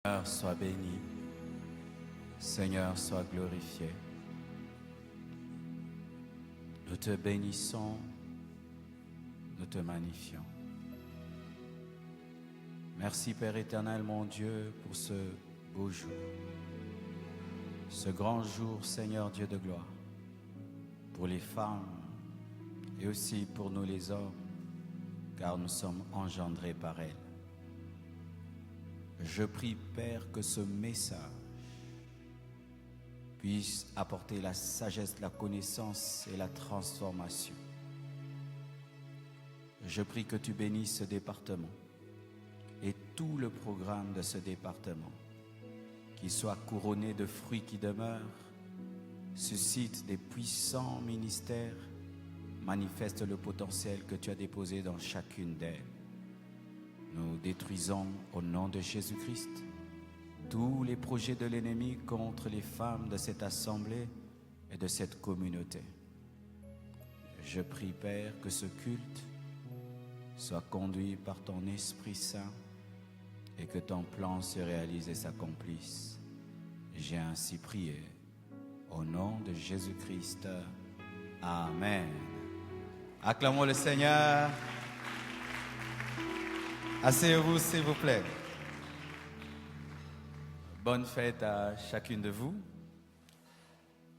Seigneur soit béni, Seigneur soit glorifié. Nous te bénissons, nous te magnifions. Merci Père éternel, mon Dieu, pour ce beau jour, ce grand jour, Seigneur Dieu de gloire, pour les femmes et aussi pour nous les hommes, car nous sommes engendrés par elles. Je prie, Père, que ce message puisse apporter la sagesse, la connaissance et la transformation. Je prie que tu bénisses ce département et tout le programme de ce département, qu'il soit couronné de fruits qui demeurent, suscite des puissants ministères, manifeste le potentiel que tu as déposé dans chacune d'elles. Nous détruisons au nom de Jésus-Christ tous les projets de l'ennemi contre les femmes de cette assemblée et de cette communauté. Je prie, Père, que ce culte soit conduit par ton Esprit Saint et que ton plan se réalise et s'accomplisse. J'ai ainsi prié au nom de Jésus-Christ. Amen. Acclamons le Seigneur. Asseyez-vous, s'il vous plaît. Bonne fête à chacune de vous.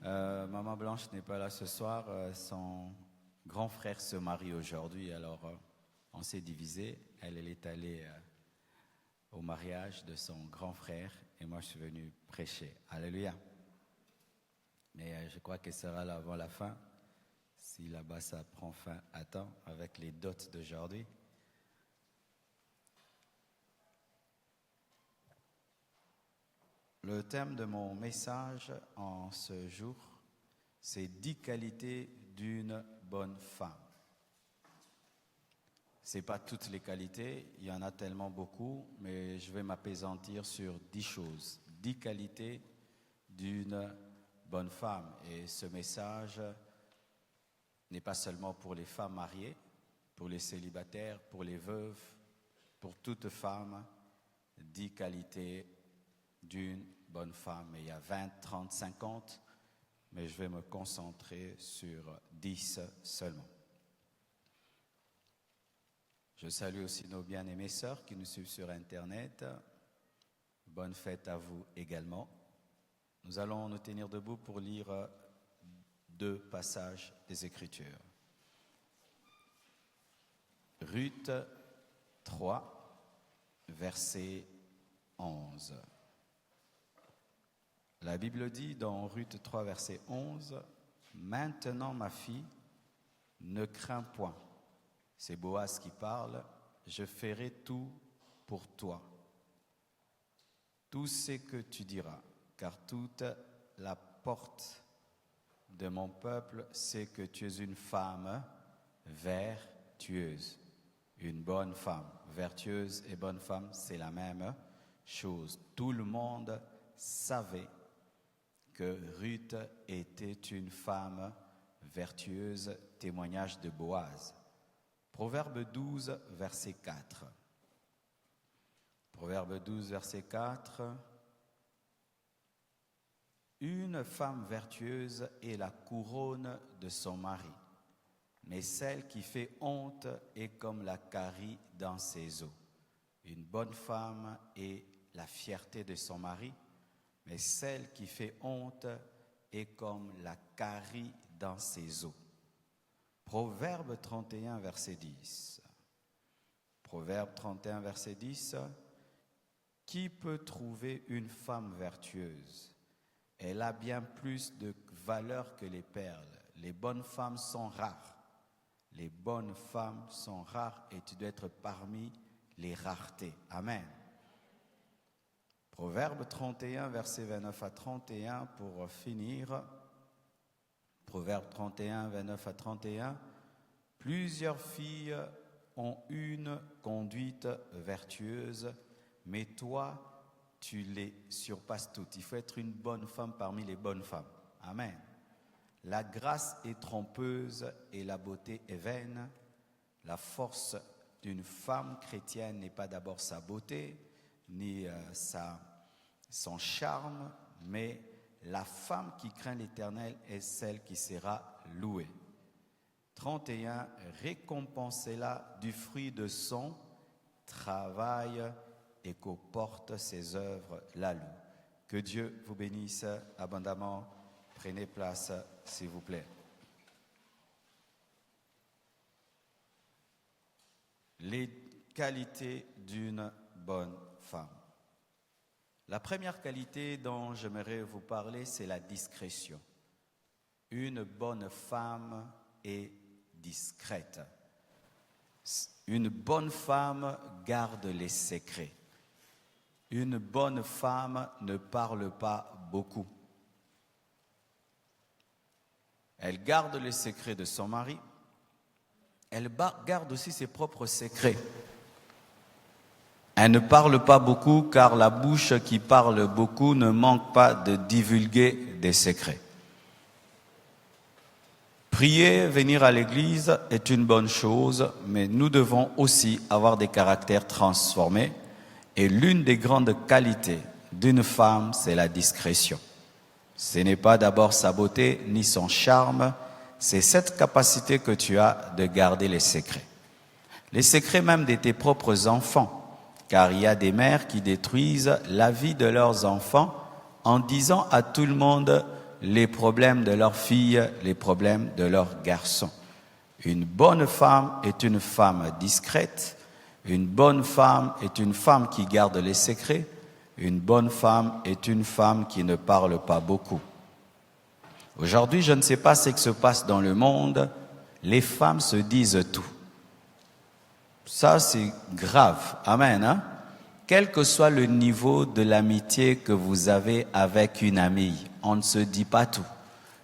Maman Blanche n'est pas là ce soir. Son grand frère se marie aujourd'hui, alors on s'est divisé. Elle est allée au mariage de son grand frère et moi je suis venu prêcher. Alléluia. Mais je crois qu'elle sera là avant la fin, si là-bas ça prend fin à temps avec les dots d'aujourd'hui. Le thème de mon message en ce jour, c'est 10 qualités d'une bonne femme. Ce n'est pas toutes les qualités, il y en a tellement beaucoup, mais je vais m'appesantir sur 10 choses, 10 qualités d'une bonne femme. Et ce message n'est pas seulement pour les femmes mariées, pour les célibataires, pour les veuves, pour toute femme, 10 qualités d'une bonne femme. Et il y a 20, 30, 50, mais je vais me concentrer sur 10 seulement. Je salue aussi nos bien-aimées sœurs qui nous suivent sur Internet. Bonne fête à vous également. Nous allons nous tenir debout pour lire 2 passages des Écritures. Ruth 3, verset 11. La Bible dit dans Ruth 3, verset 11, « Maintenant, ma fille, ne crains point. » C'est Boaz qui parle. « Je ferai tout pour toi. Tout ce que tu diras, car toute la porte de mon peuple sait que tu es une femme vertueuse. » Une bonne femme. Vertueuse et bonne femme, c'est la même chose. Tout le monde savait que Ruth était une femme vertueuse, témoignage de Boaz. Proverbe 12, verset 4. Proverbe 12, verset 4. Une femme vertueuse est la couronne de son mari, mais celle qui fait honte est comme la carie dans ses os. Une bonne femme est la fierté de son mari, mais celle qui fait honte est comme la carie dans ses os. Proverbe 31, verset 10. Proverbe 31, verset 10. Qui peut trouver une femme vertueuse? Elle a bien plus de valeur que les perles. Les bonnes femmes sont rares. Les bonnes femmes sont rares et tu dois être parmi les raretés. Amen. Proverbe 31, verset 29 à 31, pour finir. Proverbe 31, 29 à 31. Plusieurs filles ont une conduite vertueuse, mais toi, tu les surpasses toutes. Il faut être une bonne femme parmi les bonnes femmes. Amen. La grâce est trompeuse et la beauté est vaine. La force d'une femme chrétienne n'est pas d'abord sa beauté, ni sa son charme, mais la femme qui craint l'Éternel est celle qui sera louée. 31, récompensez-la du fruit de son travail et qu'au porte ses œuvres la louent. Que Dieu vous bénisse abondamment. Prenez place, s'il vous plaît. Les qualités d'une bonne femme. La première qualité dont j'aimerais vous parler, c'est la discrétion. Une bonne femme est discrète. Une bonne femme garde les secrets. Une bonne femme ne parle pas beaucoup. Elle garde les secrets de son mari. Elle garde aussi ses propres secrets. Elle ne parle pas beaucoup car la bouche qui parle beaucoup ne manque pas de divulguer des secrets. Prier, venir à l'église est une bonne chose, mais nous devons aussi avoir des caractères transformés. Et l'une des grandes qualités d'une femme, c'est la discrétion. Ce n'est pas d'abord sa beauté ni son charme, c'est cette capacité que tu as de garder les secrets. Les secrets même de tes propres enfants. Car il y a des mères qui détruisent la vie de leurs enfants en disant à tout le monde les problèmes de leurs filles, les problèmes de leurs garçons. Une bonne femme est une femme discrète. Une bonne femme est une femme qui garde les secrets. Une bonne femme est une femme qui ne parle pas beaucoup. Aujourd'hui, je ne sais pas ce qui se passe dans le monde. Les femmes se disent tout. Ça, c'est grave. Amen. Hein? Quel que soit le niveau de l'amitié que vous avez avec une amie, on ne se dit pas tout.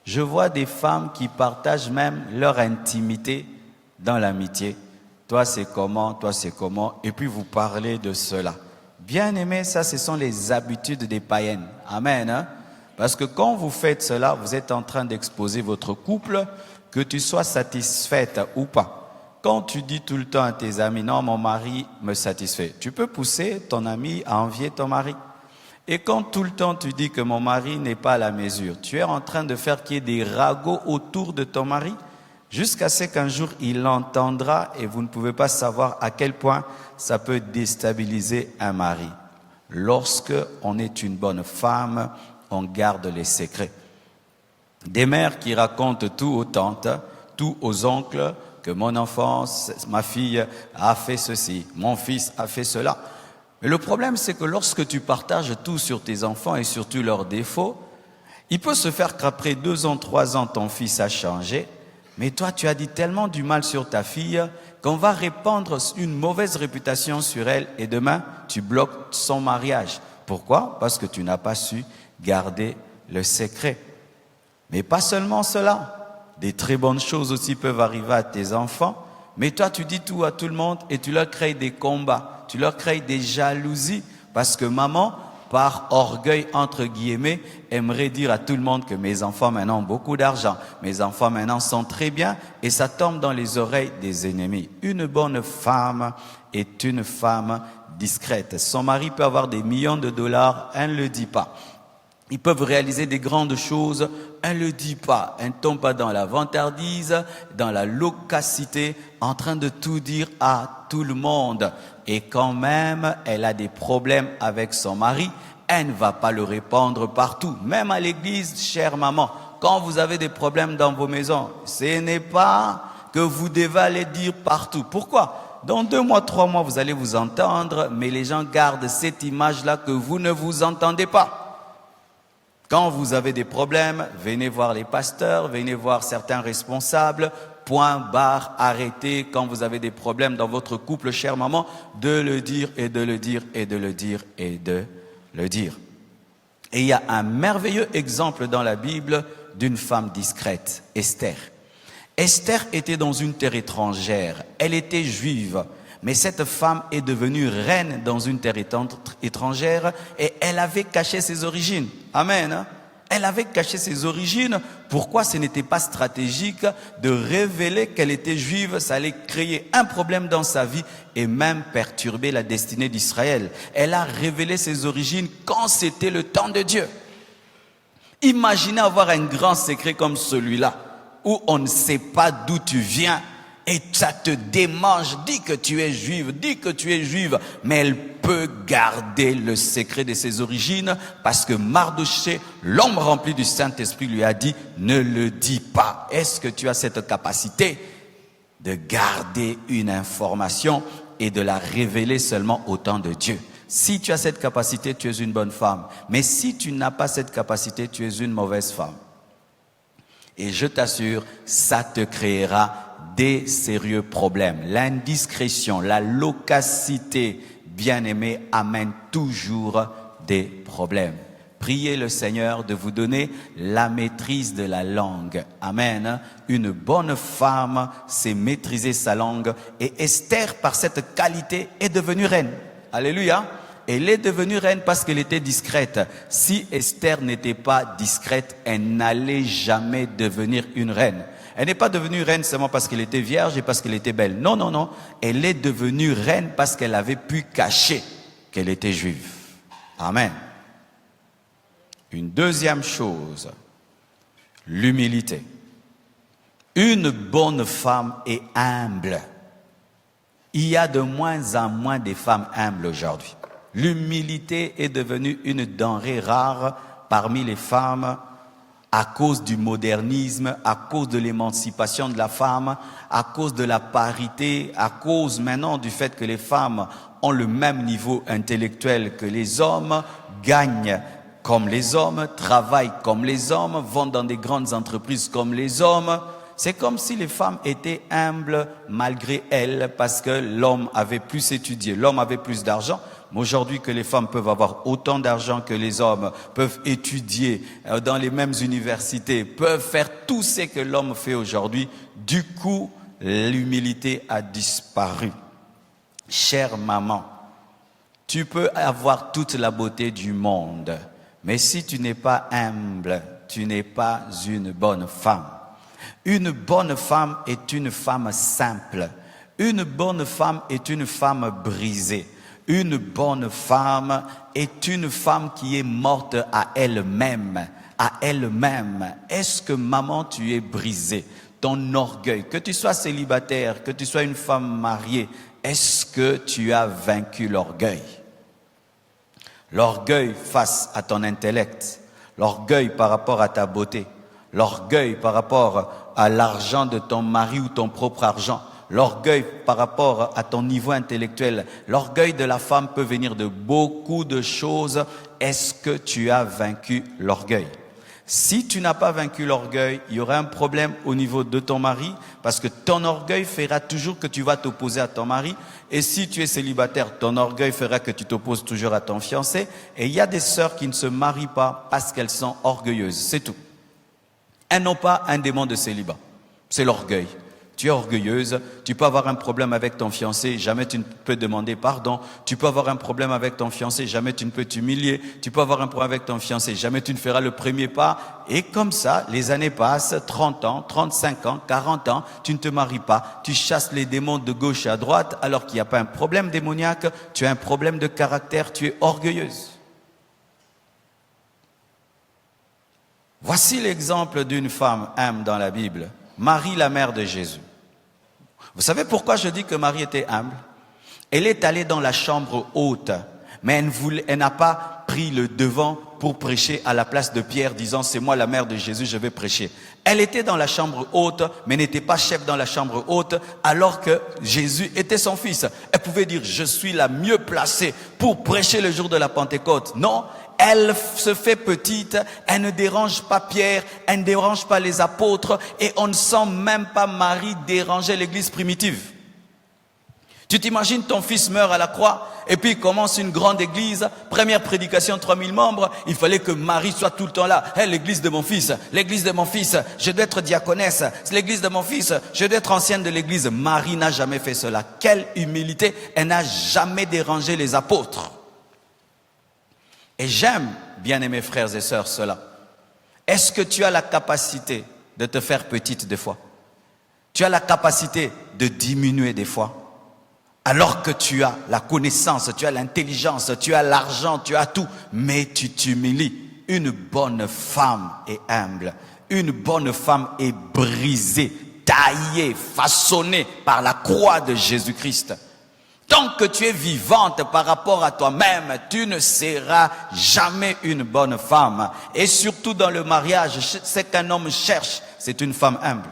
Je vois des femmes qui partagent même leur intimité dans l'amitié. Toi, c'est comment? Toi, c'est comment? Et puis, vous parlez de cela. Bien aimé, ça, ce sont les habitudes des païennes. Amen. Hein? Parce que quand vous faites cela, vous êtes en train d'exposer votre couple, que tu sois satisfaite ou pas. Quand tu dis tout le temps à tes amis, non, mon mari me satisfait, tu peux pousser ton ami à envier ton mari. Et quand tout le temps tu dis que mon mari n'est pas à la mesure, tu es en train de faire qu'il y ait des ragots autour de ton mari, jusqu'à ce qu'un jour il l'entendra et vous ne pouvez pas savoir à quel point ça peut déstabiliser un mari. Lorsque on est une bonne femme, on garde les secrets. Des mères qui racontent tout aux tantes, tout aux oncles, que mon enfant, ma fille a fait ceci, mon fils a fait cela. Mais le problème, c'est que lorsque tu partages tout sur tes enfants et surtout leurs défauts, il peut se faire qu'après 2 ans, 3 ans, ton fils a changé, mais toi, tu as dit tellement du mal sur ta fille qu'on va répandre une mauvaise réputation sur elle et demain, tu bloques son mariage. Pourquoi? Parce que tu n'as pas su garder le secret. Mais pas seulement cela. Des très bonnes choses aussi peuvent arriver à tes enfants, mais toi tu dis tout à tout le monde et tu leur crées des combats, tu leur crées des jalousies parce que maman, par orgueil entre guillemets, aimerait dire à tout le monde que mes enfants maintenant ont beaucoup d'argent, mes enfants maintenant sont très bien et ça tombe dans les oreilles des ennemis. Une bonne femme est une femme discrète. Son mari peut avoir des millions de dollars, elle ne le dit pas. Ils peuvent réaliser des grandes choses, elle ne le dit pas. Elle ne tombe pas dans la vantardise, dans la loquacité, en train de tout dire à tout le monde. Et quand même, elle a des problèmes avec son mari, elle ne va pas le répandre partout. Même à l'église, chère maman, quand vous avez des problèmes dans vos maisons, ce n'est pas que vous devez aller dire partout. Pourquoi? Dans 2 mois, 3 mois, vous allez vous entendre, mais les gens gardent cette image-là que vous ne vous entendez pas. Quand vous avez des problèmes, venez voir les pasteurs, venez voir certains responsables, point barre, arrêtez. Quand vous avez des problèmes dans votre couple, chère maman, de le dire et de le dire et de le dire et de le dire. Et il y a un merveilleux exemple dans la Bible d'une femme discrète, Esther. Esther était dans une terre étrangère, elle était juive. Mais cette femme est devenue reine dans une terre étrangère et elle avait caché ses origines. Amen. Elle avait caché ses origines. Pourquoi ce n'était pas stratégique de révéler qu'elle était juive? Ça allait créer un problème dans sa vie et même perturber la destinée d'Israël. Elle a révélé ses origines quand c'était le temps de Dieu. Imaginez avoir un grand secret comme celui-là, où on ne sait pas d'où tu viens et ça te démange. Dis que tu es juive, dis que tu es juive, mais elle peut garder le secret de ses origines parce que Mardochée, l'homme rempli du Saint-Esprit, lui a dit « Ne le dis pas ». Est-ce que tu as cette capacité de garder une information et de la révéler seulement au temps de Dieu? Si tu as cette capacité, tu es une bonne femme. Mais si tu n'as pas cette capacité, tu es une mauvaise femme. Et je t'assure, ça te créera des sérieux problèmes. L'indiscrétion, la loquacité, bien-aimé, amène toujours des problèmes. Priez le Seigneur de vous donner la maîtrise de la langue. Amen. Une bonne femme sait maîtriser sa langue. Et Esther, par cette qualité, est devenue reine. Alléluia. Elle est devenue reine parce qu'elle était discrète. Si Esther n'était pas discrète, elle n'allait jamais devenir une reine. Elle n'est pas devenue reine seulement parce qu'elle était vierge et parce qu'elle était belle. Non, non, non. Elle est devenue reine parce qu'elle avait pu cacher qu'elle était juive. Amen. Une deuxième chose, l'humilité. Une bonne femme est humble. Il y a de moins en moins de femmes humbles aujourd'hui. L'humilité est devenue une denrée rare parmi les femmes à cause du modernisme, à cause de l'émancipation de la femme, à cause de la parité, à cause maintenant du fait que les femmes ont le même niveau intellectuel que les hommes, gagnent comme les hommes, travaillent comme les hommes, vont dans des grandes entreprises comme les hommes. C'est comme si les femmes étaient humbles malgré elles parce que l'homme avait plus étudié, l'homme avait plus d'argent. Mais aujourd'hui que les femmes peuvent avoir autant d'argent que les hommes, peuvent étudier dans les mêmes universités, peuvent faire tout ce que l'homme fait aujourd'hui, du coup, l'humilité a disparu. Chère maman, tu peux avoir toute la beauté du monde, mais si tu n'es pas humble, tu n'es pas une bonne femme. Une bonne femme est une femme simple. Une bonne femme est une femme brisée. Une bonne femme est une femme qui est morte à elle-même. À elle-même. Est-ce que maman, tu es brisée? Ton orgueil, que tu sois célibataire, que tu sois une femme mariée, est-ce que tu as vaincu l'orgueil? L'orgueil face à ton intellect, l'orgueil par rapport à ta beauté, l'orgueil par rapport à l'argent de ton mari ou ton propre argent, l'orgueil par rapport à ton niveau intellectuel, l'orgueil de la femme peut venir de beaucoup de choses. Est-ce que tu as vaincu l'orgueil? Si tu n'as pas vaincu l'orgueil, il y aura un problème au niveau de ton mari parce que ton orgueil fera toujours que tu vas t'opposer à ton mari. Et si tu es célibataire, ton orgueil fera que tu t'opposes toujours à ton fiancé. Et il y a des sœurs qui ne se marient pas parce qu'elles sont orgueilleuses, c'est tout. Elles n'ont pas un démon de célibat, c'est l'orgueil. Tu es orgueilleuse, tu peux avoir un problème avec ton fiancé, jamais tu ne peux demander pardon. Tu peux avoir un problème avec ton fiancé, jamais tu ne peux t'humilier. Tu peux avoir un problème avec ton fiancé, jamais tu ne feras le premier pas. Et comme ça, les années passent, 30 ans, 35 ans, 40 ans, tu ne te maries pas. Tu chasses les démons de gauche à droite alors qu'il n'y a pas un problème démoniaque. Tu as un problème de caractère, tu es orgueilleuse. Voici l'exemple d'une femme humble dans la Bible. Marie, la mère de Jésus. Vous savez pourquoi je dis que Marie était humble? Elle est allée dans la chambre haute, mais elle n'a pas pris le devant pour prêcher à la place de Pierre, disant « C'est moi la mère de Jésus, je vais prêcher ». Elle était dans la chambre haute, mais n'était pas chef dans la chambre haute, alors que Jésus était son fils. Elle pouvait dire « Je suis la mieux placée pour prêcher le jour de la Pentecôte ». Non, elle se fait petite, elle ne dérange pas Pierre, elle ne dérange pas les apôtres et on ne sent même pas Marie déranger l'église primitive. Tu t'imagines ton fils meurt à la croix et puis il commence une grande église, première prédication, 3000 membres, il fallait que Marie soit tout le temps là. Hey, l'église de mon fils, je dois être diaconesse, l'église de mon fils, je dois être ancienne de l'église. Marie n'a jamais fait cela. Quelle humilité, elle n'a jamais dérangé les apôtres. Et j'aime, bien-aimés frères et sœurs, cela. Est-ce que tu as la capacité de te faire petite des fois? Tu as la capacité de diminuer des fois? Alors que tu as la connaissance, tu as l'intelligence, tu as l'argent, tu as tout, mais tu t'humilies. Une bonne femme est humble. Une bonne femme est brisée, taillée, façonnée par la croix de Jésus-Christ. Tant que tu es vivante par rapport à toi-même, tu ne seras jamais une bonne femme. Et surtout dans le mariage, ce qu'un homme cherche, c'est une femme humble.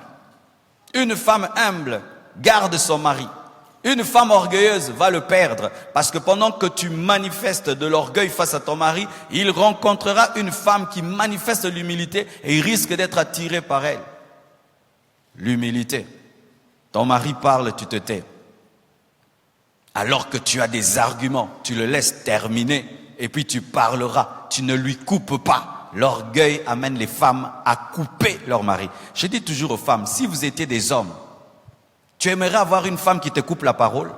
Une femme humble garde son mari. Une femme orgueilleuse va le perdre parce que pendant que tu manifestes de l'orgueil face à ton mari, il rencontrera une femme qui manifeste l'humilité et il risque d'être attiré par elle. L'humilité. Ton mari parle, tu te tais. Alors que tu as des arguments, tu le laisses terminer et puis tu parleras. Tu ne lui coupes pas. L'orgueil amène les femmes à couper leur mari. Je dis toujours aux femmes, si vous étiez des hommes, tu aimerais avoir une femme qui te coupe la parole?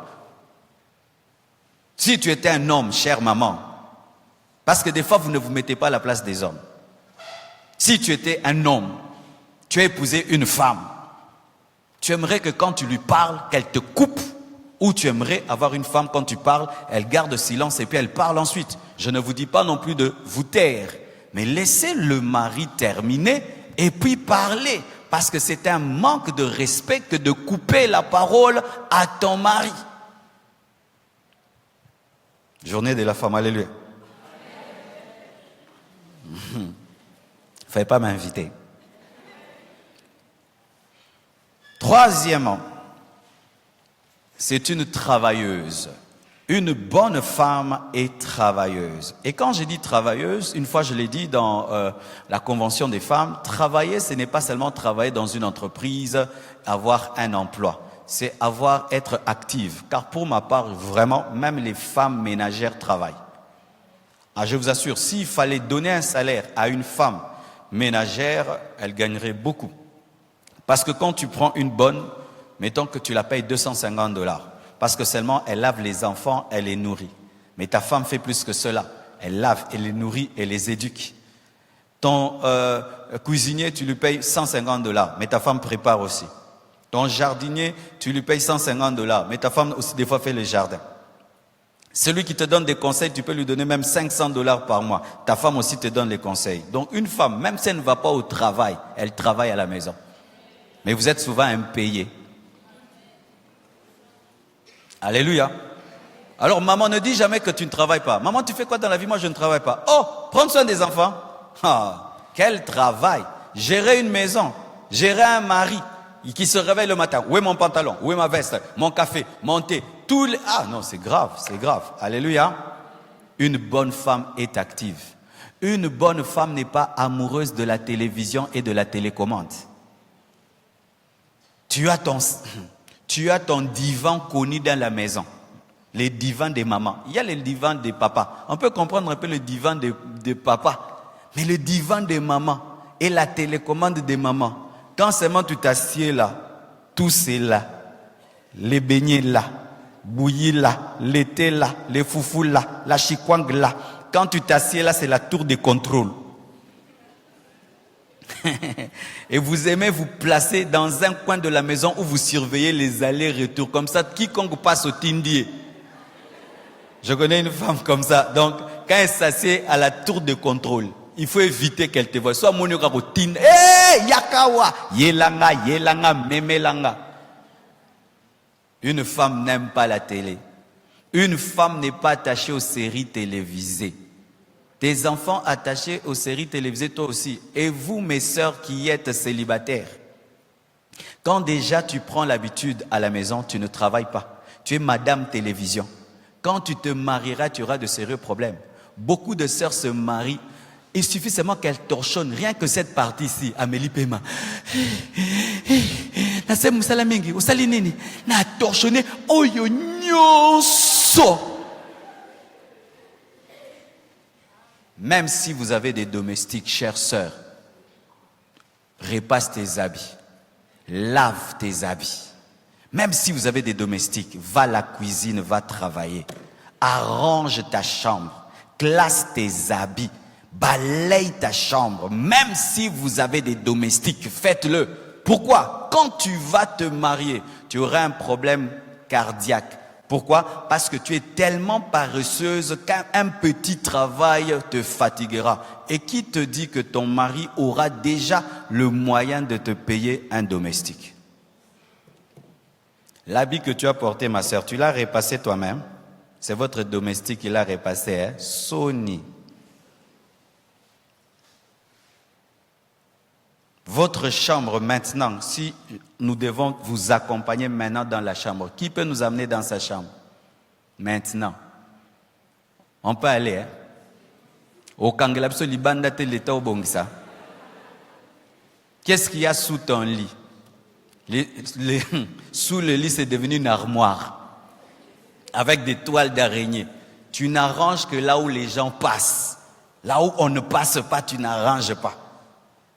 Si tu étais un homme, chère maman, parce que des fois vous ne vous mettez pas à la place des hommes. Si tu étais un homme, tu as épousé une femme, tu aimerais que quand tu lui parles, qu'elle te coupe? Ou tu aimerais avoir une femme, quand tu parles, elle garde silence et puis elle parle ensuite? Je ne vous dis pas non plus de vous taire, mais laissez le mari terminer et puis parler. Parce que c'est un manque de respect que de couper la parole à ton mari. Journée de la femme, alléluia. Fallait pas m'inviter. Troisièmement, c'est une travailleuse. Une bonne femme est travailleuse. Et quand je dis travailleuse, une fois je l'ai dit dans la Convention des femmes, travailler, ce n'est pas seulement travailler dans une entreprise, avoir un emploi. C'est être active. Car pour ma part, vraiment, même les femmes ménagères travaillent. Ah, je vous assure, s'il fallait donner un salaire à une femme ménagère, elle gagnerait beaucoup. Parce que quand tu prends une bonne, mettons que tu la payes $250. Parce que seulement elle lave les enfants, elle les nourrit. Mais ta femme fait plus que cela. Elle lave, elle les nourrit, elle les éduque. Ton cuisinier, tu lui payes $150, mais ta femme prépare aussi. Ton jardinier, tu lui payes $150, mais ta femme aussi des fois fait le jardin. Celui qui te donne des conseils, tu peux lui donner même $500 par mois. Ta femme aussi te donne les conseils. Donc une femme, même si elle ne va pas au travail, elle travaille à la maison. Mais vous êtes souvent impayés. Alléluia. Alors maman, ne dis jamais que tu ne travailles pas. Maman, tu fais quoi dans la vie? Moi, je ne travaille pas. Oh, prendre soin des enfants. Ah, quel travail. Gérer une maison, gérer un mari qui se réveille le matin. Où est mon pantalon? Où est ma veste? Mon café, mon thé, Ah non, c'est grave, c'est grave. Alléluia. Une bonne femme est active. Une bonne femme n'est pas amoureuse de la télévision et de la télécommande. Tu as ton divan connu dans la maison. Les divans des mamans. Il y a les divans des papas. On peut comprendre un peu le divan des papas. Mais le divan des mamans et la télécommande des mamans. Quand seulement tu t'assieds là, tout c'est là. Les beignets là, bouillis là, l'été là, les foufous là, la chikwang là. Quand tu t'assieds là, c'est la tour de contrôle. Et vous aimez vous placer dans un coin de la maison où vous surveillez les allers-retours. Comme ça, quiconque passe au Tindier. Je connais une femme comme ça. Donc, quand elle s'assied à la tour de contrôle, il faut éviter qu'elle te voie. Soit mon au Tindier. Hé, yakawa, yelanga, memelanga. Une femme n'aime pas la télé. Une femme n'est pas attachée aux séries télévisées. Tes enfants attachés aux séries télévisées, toi aussi. Et vous, mes sœurs qui êtes célibataires, quand déjà tu prends l'habitude à la maison, tu ne travailles pas. Tu es madame télévision. Quand tu te marieras, tu auras de sérieux problèmes. Beaucoup de sœurs se marient. Il suffit seulement qu'elles torchonnent. Rien que cette partie ici, Amélie Pema. Na musala mingi, usali nini? Na torchonné, oyo nyoso. Même si vous avez des domestiques, chères sœurs, repasse tes habits, lave tes habits. Même si vous avez des domestiques, va à la cuisine, va travailler. Arrange ta chambre, classe tes habits, Balaye ta chambre. Même si vous avez des domestiques, faites-le. Pourquoi? Quand tu vas te marier, tu auras un problème cardiaque. Pourquoi? Parce que tu es tellement paresseuse qu'un petit travail te fatiguera. Et qui te dit que ton mari aura déjà le moyen de te payer un domestique? L'habit que tu as porté, ma sœur, tu l'as repassé toi-même? C'est votre domestique qui l'a repassé, hein? Sony. Votre chambre maintenant, si nous devons vous accompagner maintenant dans la chambre, qui peut nous amener dans sa chambre? Maintenant. On peut aller, hein? Au Kangelapso Libanda te l'état au Bongisa. Qu'est-ce qu'il y a sous ton lit? Sous le lit, c'est devenu une armoire. Avec des toiles d'araignée. Tu n'arranges que là où les gens passent. Là où on ne passe pas, tu n'arranges pas.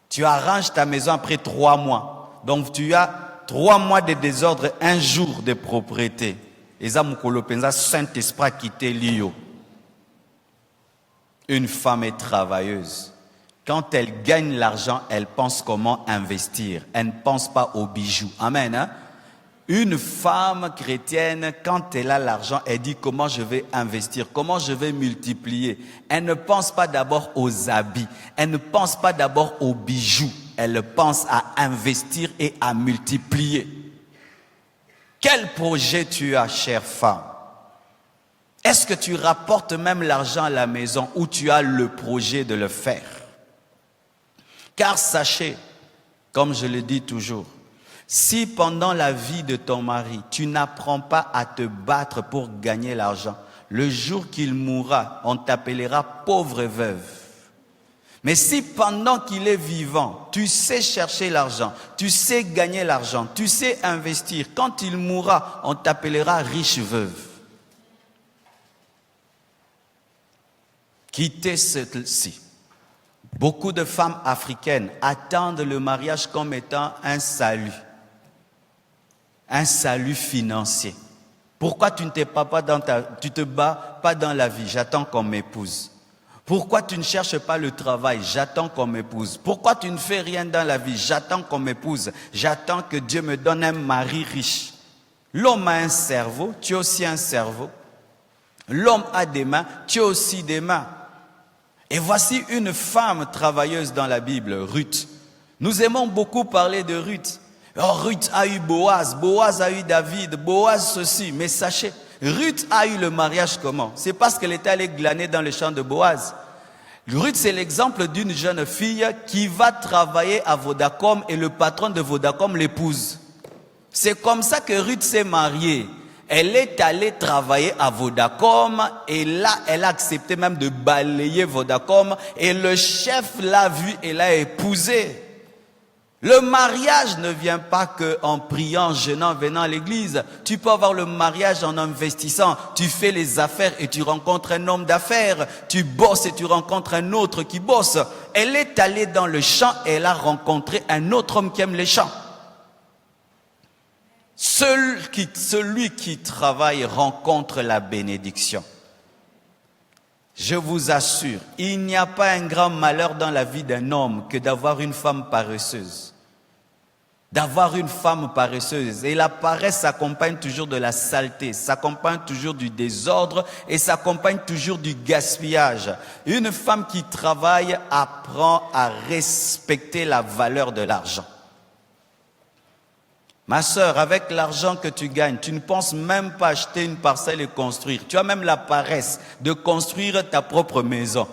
Tu arranges ta maison après 3 mois. Donc tu as 3 mois de désordre, 1 jour de propriété. Et ça, Mukolopenza, Saint-Esprit qui t'est lié. Une femme est travailleuse. Quand elle gagne l'argent, elle pense comment investir. Elle ne pense pas aux bijoux. Amen. Hein? Une femme chrétienne, quand elle a l'argent, elle dit comment je vais investir, comment je vais multiplier. Elle ne pense pas d'abord aux habits. Elle ne pense pas d'abord aux bijoux. Elle pense à investir et à multiplier. Quel projet tu as, chère femme? Est-ce que tu rapportes même l'argent à la maison ou tu as le projet de le faire? Car sachez, comme je le dis toujours, si pendant la vie de ton mari, tu n'apprends pas à te battre pour gagner l'argent, le jour qu'il mourra, on t'appellera pauvre veuve. Mais si pendant qu'il est vivant, tu sais chercher l'argent, tu sais gagner l'argent, tu sais investir, quand il mourra, on t'appellera riche veuve. Quittez celle-ci. Beaucoup de femmes africaines attendent le mariage comme étant un salut financier. Pourquoi tu ne te bats pas dans la vie? J'attends qu'on m'épouse. Pourquoi tu ne cherches pas le travail? J'attends qu'on m'épouse. Pourquoi tu ne fais rien dans la vie? J'attends qu'on m'épouse. J'attends que Dieu me donne un mari riche. L'homme a un cerveau, tu as aussi un cerveau. L'homme a des mains, tu as aussi des mains. Et voici une femme travailleuse dans la Bible, Ruth. Nous aimons beaucoup parler de Ruth. Oh, Ruth a eu Boaz, Boaz a eu David, Boaz ceci. Mais sachez, Ruth a eu le mariage comment? C'est parce qu'elle était allée glaner dans le champ de Boaz. Ruth, c'est l'exemple d'une jeune fille qui va travailler à Vodacom et le patron de Vodacom l'épouse. C'est comme ça que Ruth s'est mariée. Elle est allée travailler à Vodacom et là, elle a accepté même de balayer Vodacom et le chef l'a vue et l'a épousée. Le mariage ne vient pas qu'en priant, jeûnant, venant à l'église. Tu peux avoir le mariage en investissant. Tu fais les affaires et tu rencontres un homme d'affaires. Tu bosses et tu rencontres un autre qui bosse. Elle est allée dans le champ et elle a rencontré un autre homme qui aime les champs. Celui qui travaille rencontre la bénédiction. Je vous assure, il n'y a pas un grand malheur dans la vie d'un homme que d'avoir une femme paresseuse. D'avoir une femme paresseuse. Et la paresse s'accompagne toujours de la saleté, s'accompagne toujours du désordre et s'accompagne toujours du gaspillage. Une femme qui travaille apprend à respecter la valeur de l'argent. Ma sœur, avec l'argent que tu gagnes, tu ne penses même pas acheter une parcelle et construire. Tu as même la paresse de construire ta propre maison.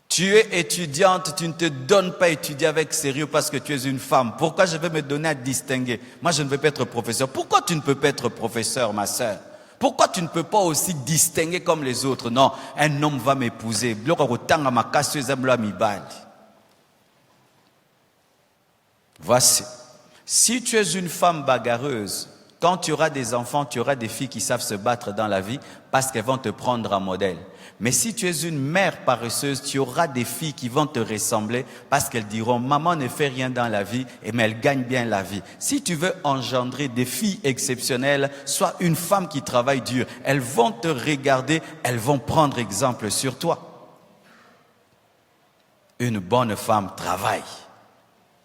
Tu es étudiante, tu ne te donnes pas étudier avec sérieux parce que tu es une femme. Pourquoi je vais me donner à distinguer? Moi, je ne veux pas être professeur. Pourquoi tu ne peux pas être professeur, ma sœur? Pourquoi tu ne peux pas aussi distinguer comme les autres? Non, un homme va m'épouser. Voici. Si tu es une femme bagarreuse, Quand tu auras des enfants, tu auras des filles qui savent se battre dans la vie parce qu'elles vont te prendre en modèle. Mais si tu es une mère paresseuse, tu auras des filles qui vont te ressembler parce qu'elles diront « Maman ne fait rien dans la vie, mais elle gagne bien la vie. » Si tu veux engendrer des filles exceptionnelles, sois une femme qui travaille dur. Elles vont te regarder, elles vont prendre exemple sur toi. Une bonne femme travaille.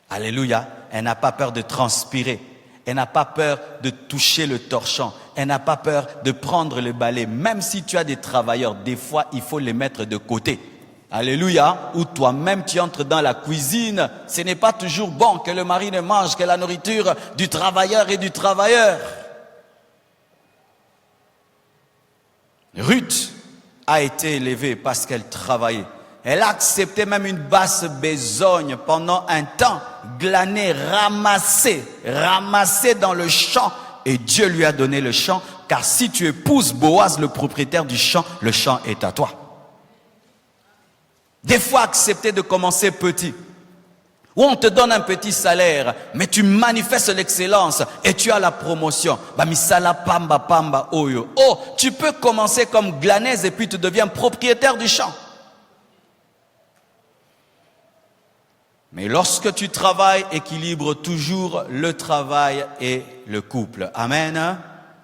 Alléluia. Elle n'a pas peur de transpirer. Elle n'a pas peur de toucher le torchon. Elle n'a pas peur de prendre le balai. Même si tu as des travailleurs, des fois, il faut les mettre de côté. Alléluia. Ou toi-même, tu entres dans la cuisine. Ce n'est pas toujours bon que le mari ne mange que la nourriture du travailleur et du travailleur. Ruth a été élevée parce qu'elle travaillait. Elle a accepté même une basse besogne pendant un temps, glaner, ramasser dans le champ. Et Dieu lui a donné le champ, car si tu épouses Boaz, le propriétaire du champ est à toi. Des fois, accepter de commencer petit, où on te donne un petit salaire, mais tu manifestes l'excellence et tu as la promotion. Bamisala pamba pamba oyo. Oh, tu peux commencer comme glaneuse et puis tu deviens propriétaire du champ. Mais lorsque tu travailles, équilibre toujours le travail et le couple. Amen.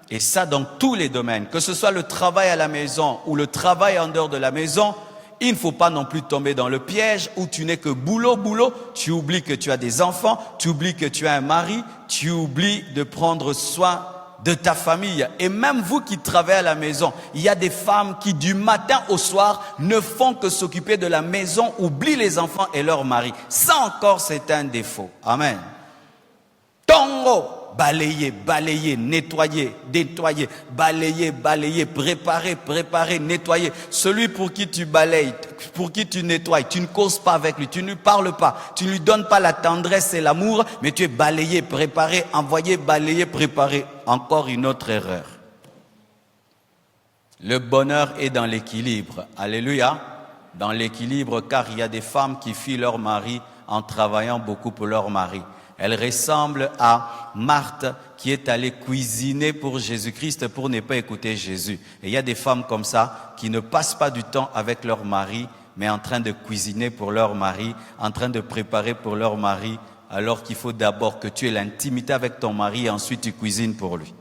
Et ça dans tous les domaines. Que ce soit le travail à la maison ou le travail en dehors de la maison, il ne faut pas non plus tomber dans le piège où tu n'es que boulot, boulot. Tu oublies que tu as des enfants, tu oublies que tu as un mari, tu oublies de prendre soin de ta famille. Et même vous qui travaillez à la maison, il y a des femmes qui du matin au soir ne font que s'occuper de la maison, oublient les enfants et leur mari. Ça encore, c'est un défaut. Amen. Tongo, balayer, nettoyer, balayer, préparer, nettoyer. Celui pour qui tu balayes, pour qui tu nettoies, tu ne causes pas avec lui, tu ne lui parles pas, tu ne lui donnes pas la tendresse et l'amour, mais tu es balayé, préparé, envoyé, balayé, préparé. Encore une autre erreur. Le bonheur est dans l'équilibre. Alléluia. Dans l'équilibre, car il y a des femmes qui fuient leur mari en travaillant beaucoup pour leur mari. Elle ressemble à Marthe qui est allée cuisiner pour Jésus-Christ pour ne pas écouter Jésus. Et il y a des femmes comme ça qui ne passent pas du temps avec leur mari, mais en train de cuisiner pour leur mari, en train de préparer pour leur mari, alors qu'il faut d'abord que tu aies l'intimité avec ton mari et ensuite tu cuisines pour lui.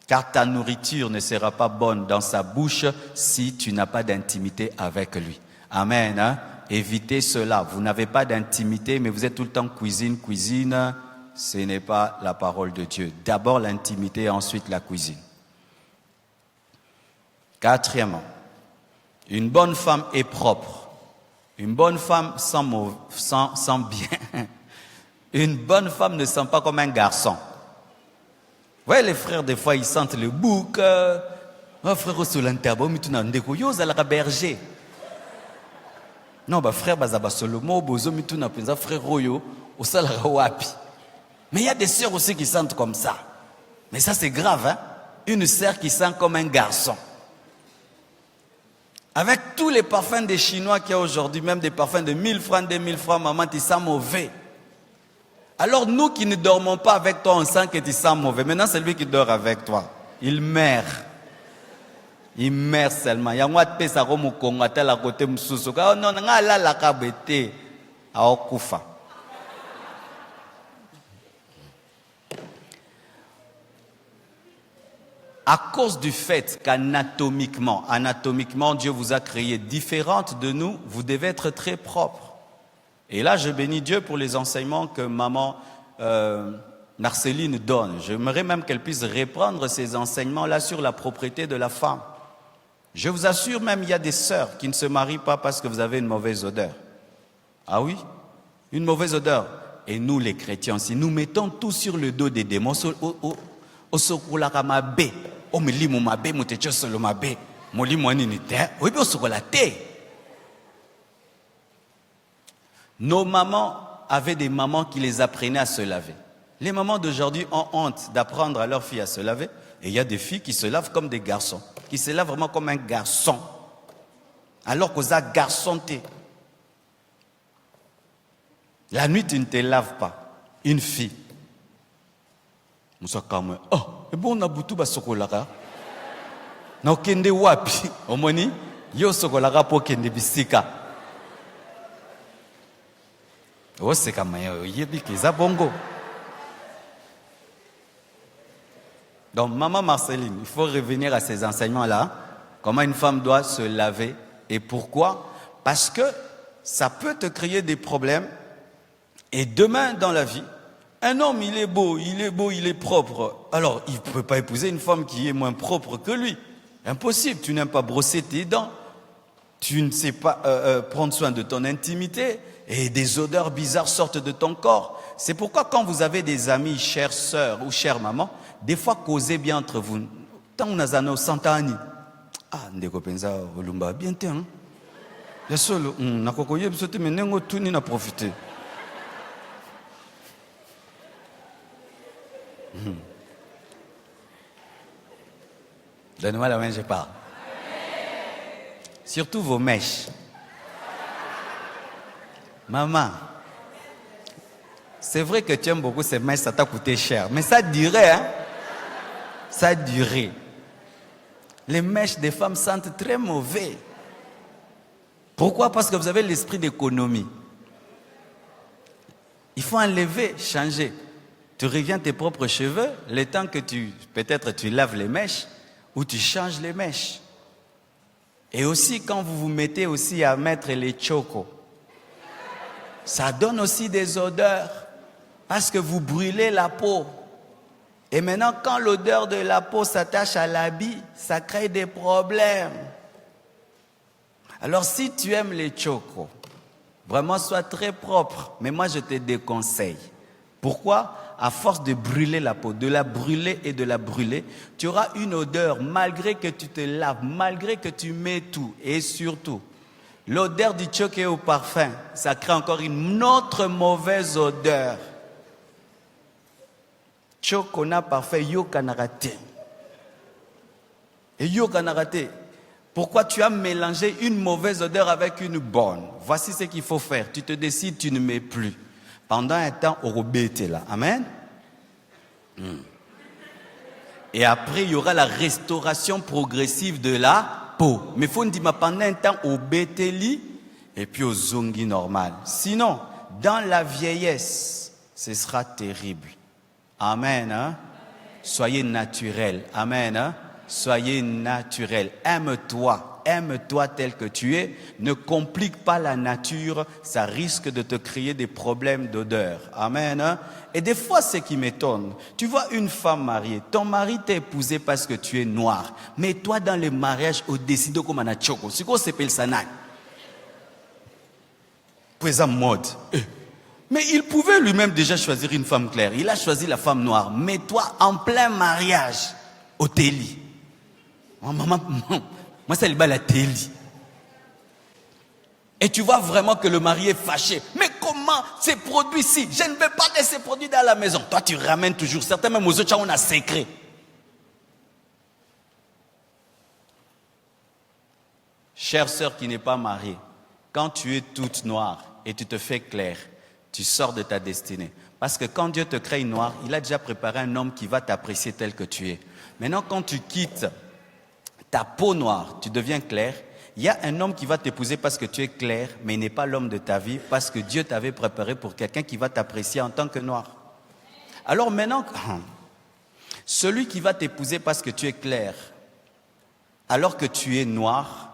Car ta nourriture ne sera pas bonne dans sa bouche si tu n'as pas d'intimité avec lui. Amen. Hein? Évitez cela. Vous n'avez pas d'intimité, mais vous êtes tout le temps cuisine. Ce n'est pas la parole de Dieu. D'abord l'intimité et ensuite la cuisine. Quatrièmement, une bonne femme est propre. Une bonne femme sent bien. Une bonne femme ne sent pas comme un garçon. Vous voyez, les frères, des fois, ils sentent le bouc. Oh, frère, sur l'intérieur, mais tu n'as pas berger. Non, frère, Solomo, bozo, mais tu n'as pas frère Royo, au salara wapi. Mais il y a des sœurs aussi qui sentent comme ça. Mais ça, c'est grave, hein. Une sœur qui sent comme un garçon. Avec tous les parfums des Chinois qu'il y a aujourd'hui, même des parfums de 1000 francs, 2000 francs, maman, tu sens mauvais. Alors nous qui ne dormons pas avec toi, on sent que tu sens mauvais. Maintenant, c'est lui qui dort avec toi. Il meurt. Il meurt seulement. Il y a un peu ça comme au Congo, à tel côté moussoussou. Oh non, non, là la kabete à Okufa. À cause du fait qu'anatomiquement, Dieu vous a créé différentes de nous, vous devez être très propre. Et là, je bénis Dieu pour les enseignements que maman Marceline donne. J'aimerais même qu'elle puisse reprendre ces enseignements-là sur la propreté de la femme. Je vous assure, même il y a des sœurs qui ne se marient pas parce que vous avez une mauvaise odeur. Ah oui? Une mauvaise odeur. Et nous, les chrétiens, si nous mettons tout sur le dos des démons, nos mamans avaient des mamans qui les apprenaient à se laver. Les mamans d'aujourd'hui ont honte d'apprendre à leurs filles à se laver. Et il y a des filles qui se lavent comme des garçons, qui se lavent vraiment comme un garçon. Alors qu'aux garçons, la nuit, tu ne te laves pas. Une fille. Musakama, oh, et bon, on a boutou ba sokolaka. Na okende wapi, omoni, yo sokolaka po kende bisika. Oh, c'est comme yo, yebi kiza bongo. Donc, maman Marceline, il faut revenir à ces enseignements-là. Comment une femme doit se laver et pourquoi? Parce que ça peut te créer des problèmes. Et demain, dans la vie, un homme, il est beau, il est propre. Alors, il ne peut pas épouser une femme qui est moins propre que lui. Impossible. Tu n'aimes pas brosser tes dents. Tu ne sais pas prendre soin de ton intimité. Et des odeurs bizarres sortent de ton corps. C'est pourquoi quand vous avez des amis, chères sœurs ou chères mamans, des fois causez bien entre vous. Tant on a nos santani. Ah, ndeko penza olumba bien te hein. Ya solo, na kokoye bisote menengo tuni na profiter. Donne-moi la main, je parle. Surtout vos mèches. Maman, c'est vrai que tu aimes beaucoup ces mèches, ça t'a coûté cher. Mais ça durait, hein? Ça durait. Les mèches des femmes sentent très mauvais. Pourquoi? Parce que vous avez l'esprit d'économie. Il faut enlever, changer. Tu reviens tes propres cheveux, le temps que peut-être tu laves les mèches ou tu changes les mèches. Et aussi quand vous vous mettez aussi à mettre les chocos, ça donne aussi des odeurs parce que vous brûlez la peau. Et maintenant, quand l'odeur de la peau s'attache à l'habit, ça crée des problèmes. Alors, si tu aimes les chocos, vraiment sois très propre. Mais moi, je te déconseille. Pourquoi? À force de brûler la peau, de la brûler et de la brûler, tu auras une odeur malgré que tu te laves, malgré que tu mets tout. Et surtout, l'odeur du choqué au parfum, ça crée encore une autre mauvaise odeur. Chokona parfait, yo kanarate. Et yo kanarate. Pourquoi tu as mélangé une mauvaise odeur avec une bonne? Voici ce qu'il faut faire. Tu te décides, tu ne mets plus. Pendant un temps, au robé là. Amen. Et après, il y aura la restauration progressive de la peau. Mais il faut dire pendant un temps, au bételi et puis au zongi normal. Sinon, dans la vieillesse, ce sera terrible. Amen. Hein? Soyez naturel. Amen. Hein? Soyez naturel. Aime-toi. Aime-toi tel que tu es. Ne complique pas la nature. Ça risque de te créer des problèmes d'odeur. Amen. Hein? Et des fois, ce qui m'étonne, tu vois une femme mariée. Ton mari t'a épousé parce que tu es noir. Mais toi, dans le mariage, au décido comme un choco. C'est quoi s'appelle ça? Puis mode. Mais il pouvait lui-même déjà choisir une femme claire. Il a choisi la femme noire. Mais toi, en plein mariage, au téli. Maman, moi, c'est le bal à téli. Et tu vois vraiment que le mari est fâché. Mais comment ces produits-ci? Je ne veux pas de ces produits dans la maison. Toi, tu ramènes toujours. Certains, même aux autres, on a secret. Chère sœur qui n'est pas mariée, quand tu es toute noire et tu te fais claire, tu sors de ta destinée. Parce que quand Dieu te crée noir, il a déjà préparé un homme qui va t'apprécier tel que tu es. Maintenant, quand tu quittes ta peau noire, tu deviens clair, il y a un homme qui va t'épouser parce que tu es clair, mais il n'est pas l'homme de ta vie, parce que Dieu t'avait préparé pour quelqu'un qui va t'apprécier en tant que noir. Alors maintenant, celui qui va t'épouser parce que tu es clair, alors que tu es noir,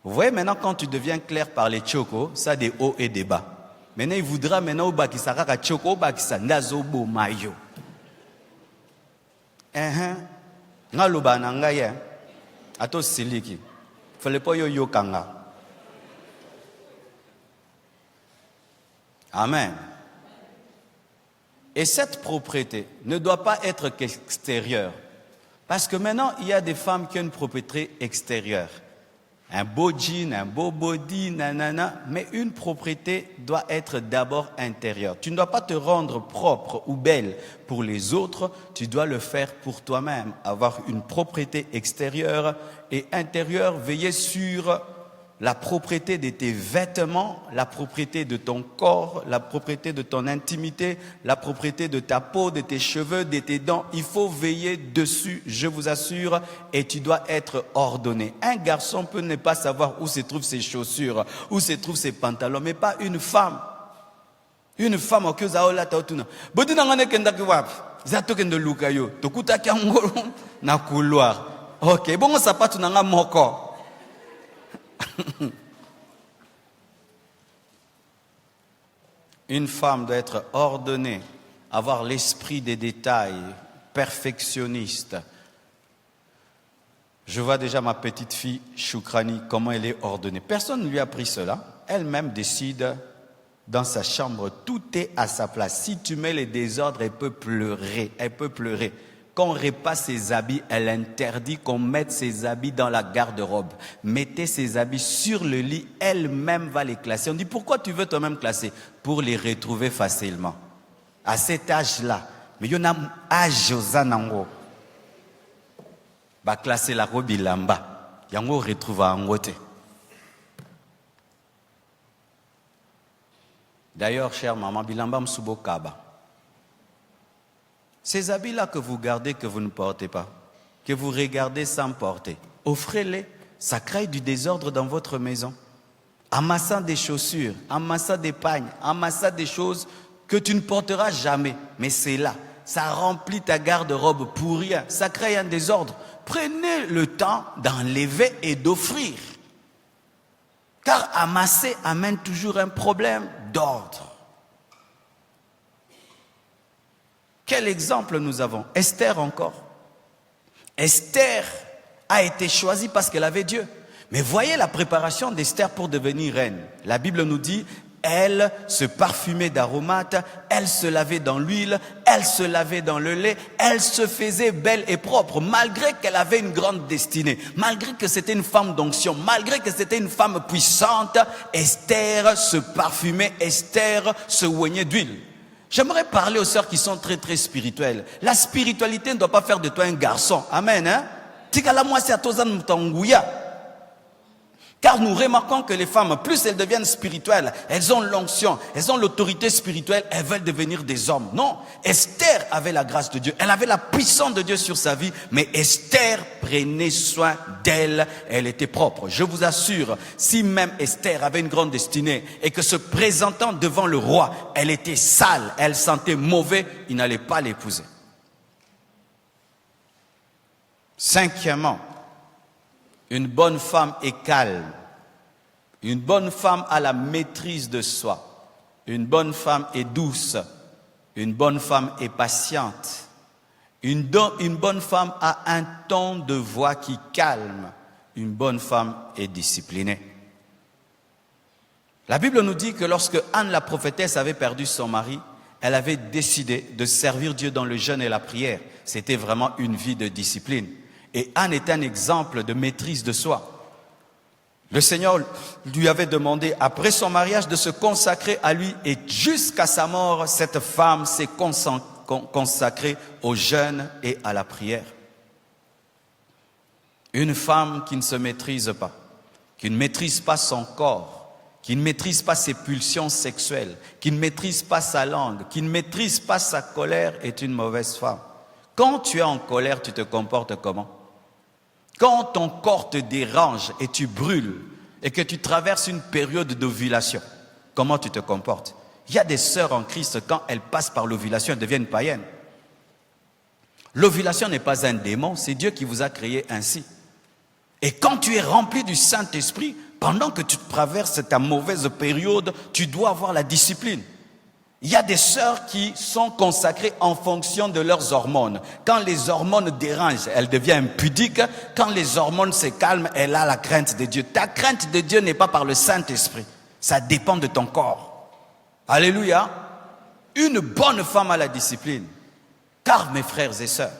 vous voyez maintenant quand tu deviens clair par les chocos, ça a des hauts et des bas. Maintenant, il voudra maintenant au bakisa kaka choko bakisa ndazo bo mayo. Ngaloba nangaya. Ato siliki. Fallait pas yo kanga. Amen. Et cette propriété ne doit pas être qu'extérieure. Parce que maintenant, il y a des femmes qui ont une propriété extérieure. Un beau jean, un beau body, nanana. Mais une propriété doit être d'abord intérieure. Tu ne dois pas te rendre propre ou belle pour les autres. Tu dois le faire pour toi-même. Avoir une propriété extérieure et intérieure. Veiller sur la propriété de tes vêtements, la propriété de ton corps, la propriété de ton intimité, la propriété de ta peau, de tes cheveux, de tes dents. Il faut veiller dessus, je vous assure, et tu dois être ordonné. Un garçon peut ne pas savoir où se trouvent ses chaussures, où se trouvent ses pantalons, mais pas une femme. Une femme au zaola tautuna. Bodina ngane kenda kiwap. Zato kende lukayo. Tokuta kiangolo na couloir. OK, bon sapatu nanga moko. Une femme doit être ordonnée, avoir l'esprit des détails, perfectionniste. Je vois déjà ma petite fille Choukrani, comment elle est ordonnée. Personne ne lui a appris cela. Elle-même décide dans sa chambre, tout est à sa place. Si tu mets les désordres, elle peut pleurer. Elle peut pleurer. Quand on repasse ses habits, elle interdit qu'on mette ses habits dans la garde-robe. Mettez ses habits sur le lit, elle-même va les classer. On dit, pourquoi tu veux toi-même classer? Pour les retrouver facilement. À cet âge-là. Mais il y en a un âge aux anango. Va classer la robe ilamba. Yango retrouve en côté. D'ailleurs, chère maman, bilamba msubo kaba. Ces habits-là que vous gardez, que vous ne portez pas, que vous regardez sans porter, offrez-les. Ça crée du désordre dans votre maison. Amassant des chaussures, amassant des pagnes, amassant des choses que tu ne porteras jamais. Mais c'est là. Ça remplit ta garde-robe pour rien. Ça crée un désordre. Prenez le temps d'enlever et d'offrir. Car amasser amène toujours un problème d'ordre. Quel exemple nous avons? Esther encore. Esther a été choisie parce qu'elle avait Dieu. Mais voyez la préparation d'Esther pour devenir reine. La Bible nous dit, elle se parfumait d'aromates, elle se lavait dans l'huile, elle se lavait dans le lait, elle se faisait belle et propre, malgré qu'elle avait une grande destinée, malgré que c'était une femme d'onction, malgré que c'était une femme puissante. Esther se parfumait, Esther se oignait d'huile. J'aimerais parler aux sœurs qui sont très très spirituelles. La spiritualité ne doit pas faire de toi un garçon. Amen. Hein? Car nous remarquons que les femmes, plus elles deviennent spirituelles, elles ont l'onction, elles ont l'autorité spirituelle, elles veulent devenir des hommes. Non, Esther avait la grâce de Dieu, elle avait la puissance de Dieu sur sa vie, mais Esther prenait soin d'elle, elle était propre. Je vous assure, si même Esther avait une grande destinée et que se présentant devant le roi, elle était sale, elle sentait mauvais, il n'allait pas l'épouser. Cinquièmement, une bonne femme est calme. Une bonne femme a la maîtrise de soi. Une bonne femme est douce. Une bonne femme est patiente. Une bonne femme a un ton de voix qui calme. Une bonne femme est disciplinée. La Bible nous dit que lorsque Anne la prophétesse avait perdu son mari, elle avait décidé de servir Dieu dans le jeûne et la prière. C'était vraiment une vie de discipline. Et Anne est un exemple de maîtrise de soi. Le Seigneur lui avait demandé, après son mariage, de se consacrer à lui. Et jusqu'à sa mort, cette femme s'est consacrée au jeûne et à la prière. Une femme qui ne se maîtrise pas, qui ne maîtrise pas son corps, qui ne maîtrise pas ses pulsions sexuelles, qui ne maîtrise pas sa langue, qui ne maîtrise pas sa colère, est une mauvaise femme. Quand tu es en colère, tu te comportes comment? Quand ton corps te dérange et tu brûles et que tu traverses une période d'ovulation, comment tu te comportes? Il y a des sœurs en Christ, quand elles passent par l'ovulation, elles deviennent païennes. L'ovulation n'est pas un démon, c'est Dieu qui vous a créé ainsi. Et quand tu es rempli du Saint-Esprit, pendant que tu traverses ta mauvaise période, tu dois avoir la discipline. Il y a des sœurs qui sont consacrées en fonction de leurs hormones. Quand les hormones dérangent, elle devient impudique. Quand les hormones se calment, elle a la crainte de Dieu. Ta crainte de Dieu n'est pas par le Saint-Esprit. Ça dépend de ton corps. Alléluia. Une bonne femme a la discipline. Car mes frères et sœurs,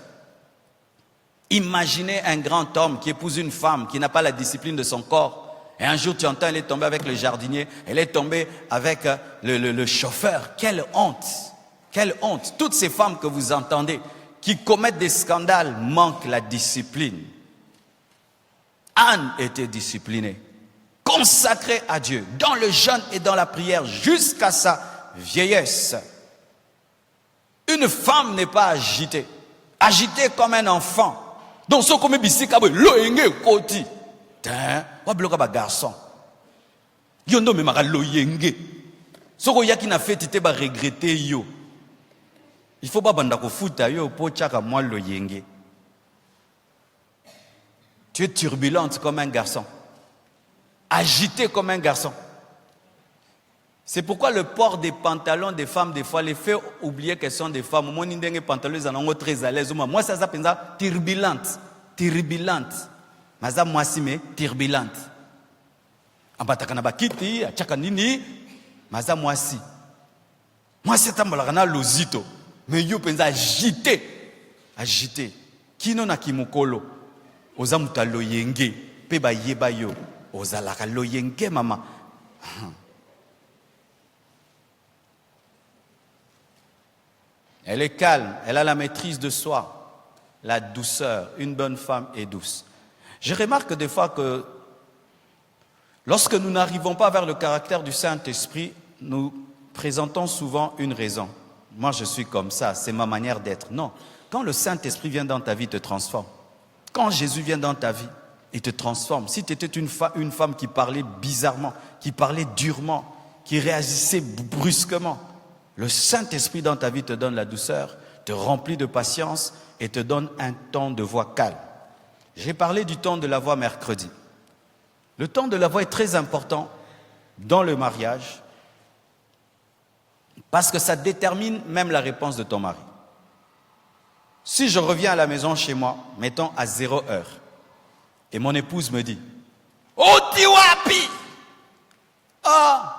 imaginez un grand homme qui épouse une femme qui n'a pas la discipline de son corps. Et un jour, tu entends, elle est tombée avec le jardinier, elle est tombée avec le chauffeur. Quelle honte! Quelle honte! Toutes ces femmes que vous entendez, qui commettent des scandales, manquent la discipline. Anne était disciplinée. consacrée à Dieu, dans le jeûne et dans la prière, jusqu'à sa vieillesse. Une femme n'est pas agitée. Agitée comme un enfant. Donc, ce comme bisika loyenge koti. Wa bloka ba garçon. Yondo me mara loyenge. Ce ko yaki na fête te ba regretter yo. Il faut pas banda ko futa yo po chaka moi loyenge. Tu es turbulente comme un garçon. Agitée comme un garçon. C'est pourquoi le port des pantalons des femmes, des fois, les fait oublier qu'elles sont des femmes. Moi, les pantalons, ils sont très à l'aise. Moi, ça s'appelle turbulente. Turbulente. Mais ça, moi, si, mais turbulente. Abatakanabakiti, achakanini. Mais ça, moi, si. Moi, c'est un malagana lozito. Mais yo, pensa agité. Agité. Kino na kimukolo. Oza mutalo yenge. Peba yeba yo. Oza laka lo yenge, maman. Elle est calme, elle a la maîtrise de soi, la douceur. Une bonne femme est douce. Je remarque des fois que lorsque nous n'arrivons pas vers le caractère du Saint-Esprit, nous présentons souvent une raison. Moi, je suis comme ça, c'est ma manière d'être. Non, quand le Saint-Esprit vient dans ta vie, il te transforme. Quand Jésus vient dans ta vie, il te transforme. Si tu étais une femme qui parlait bizarrement, qui parlait durement, qui réagissait brusquement, le Saint-Esprit dans ta vie te donne la douceur, te remplit de patience et te donne un ton de voix calme. J'ai parlé du ton de la voix mercredi. Le ton de la voix est très important dans le mariage parce que ça détermine même la réponse de ton mari. Si je reviens à la maison chez moi, mettons à 0 heure, et mon épouse me dit « Oti wapi ?» Ah,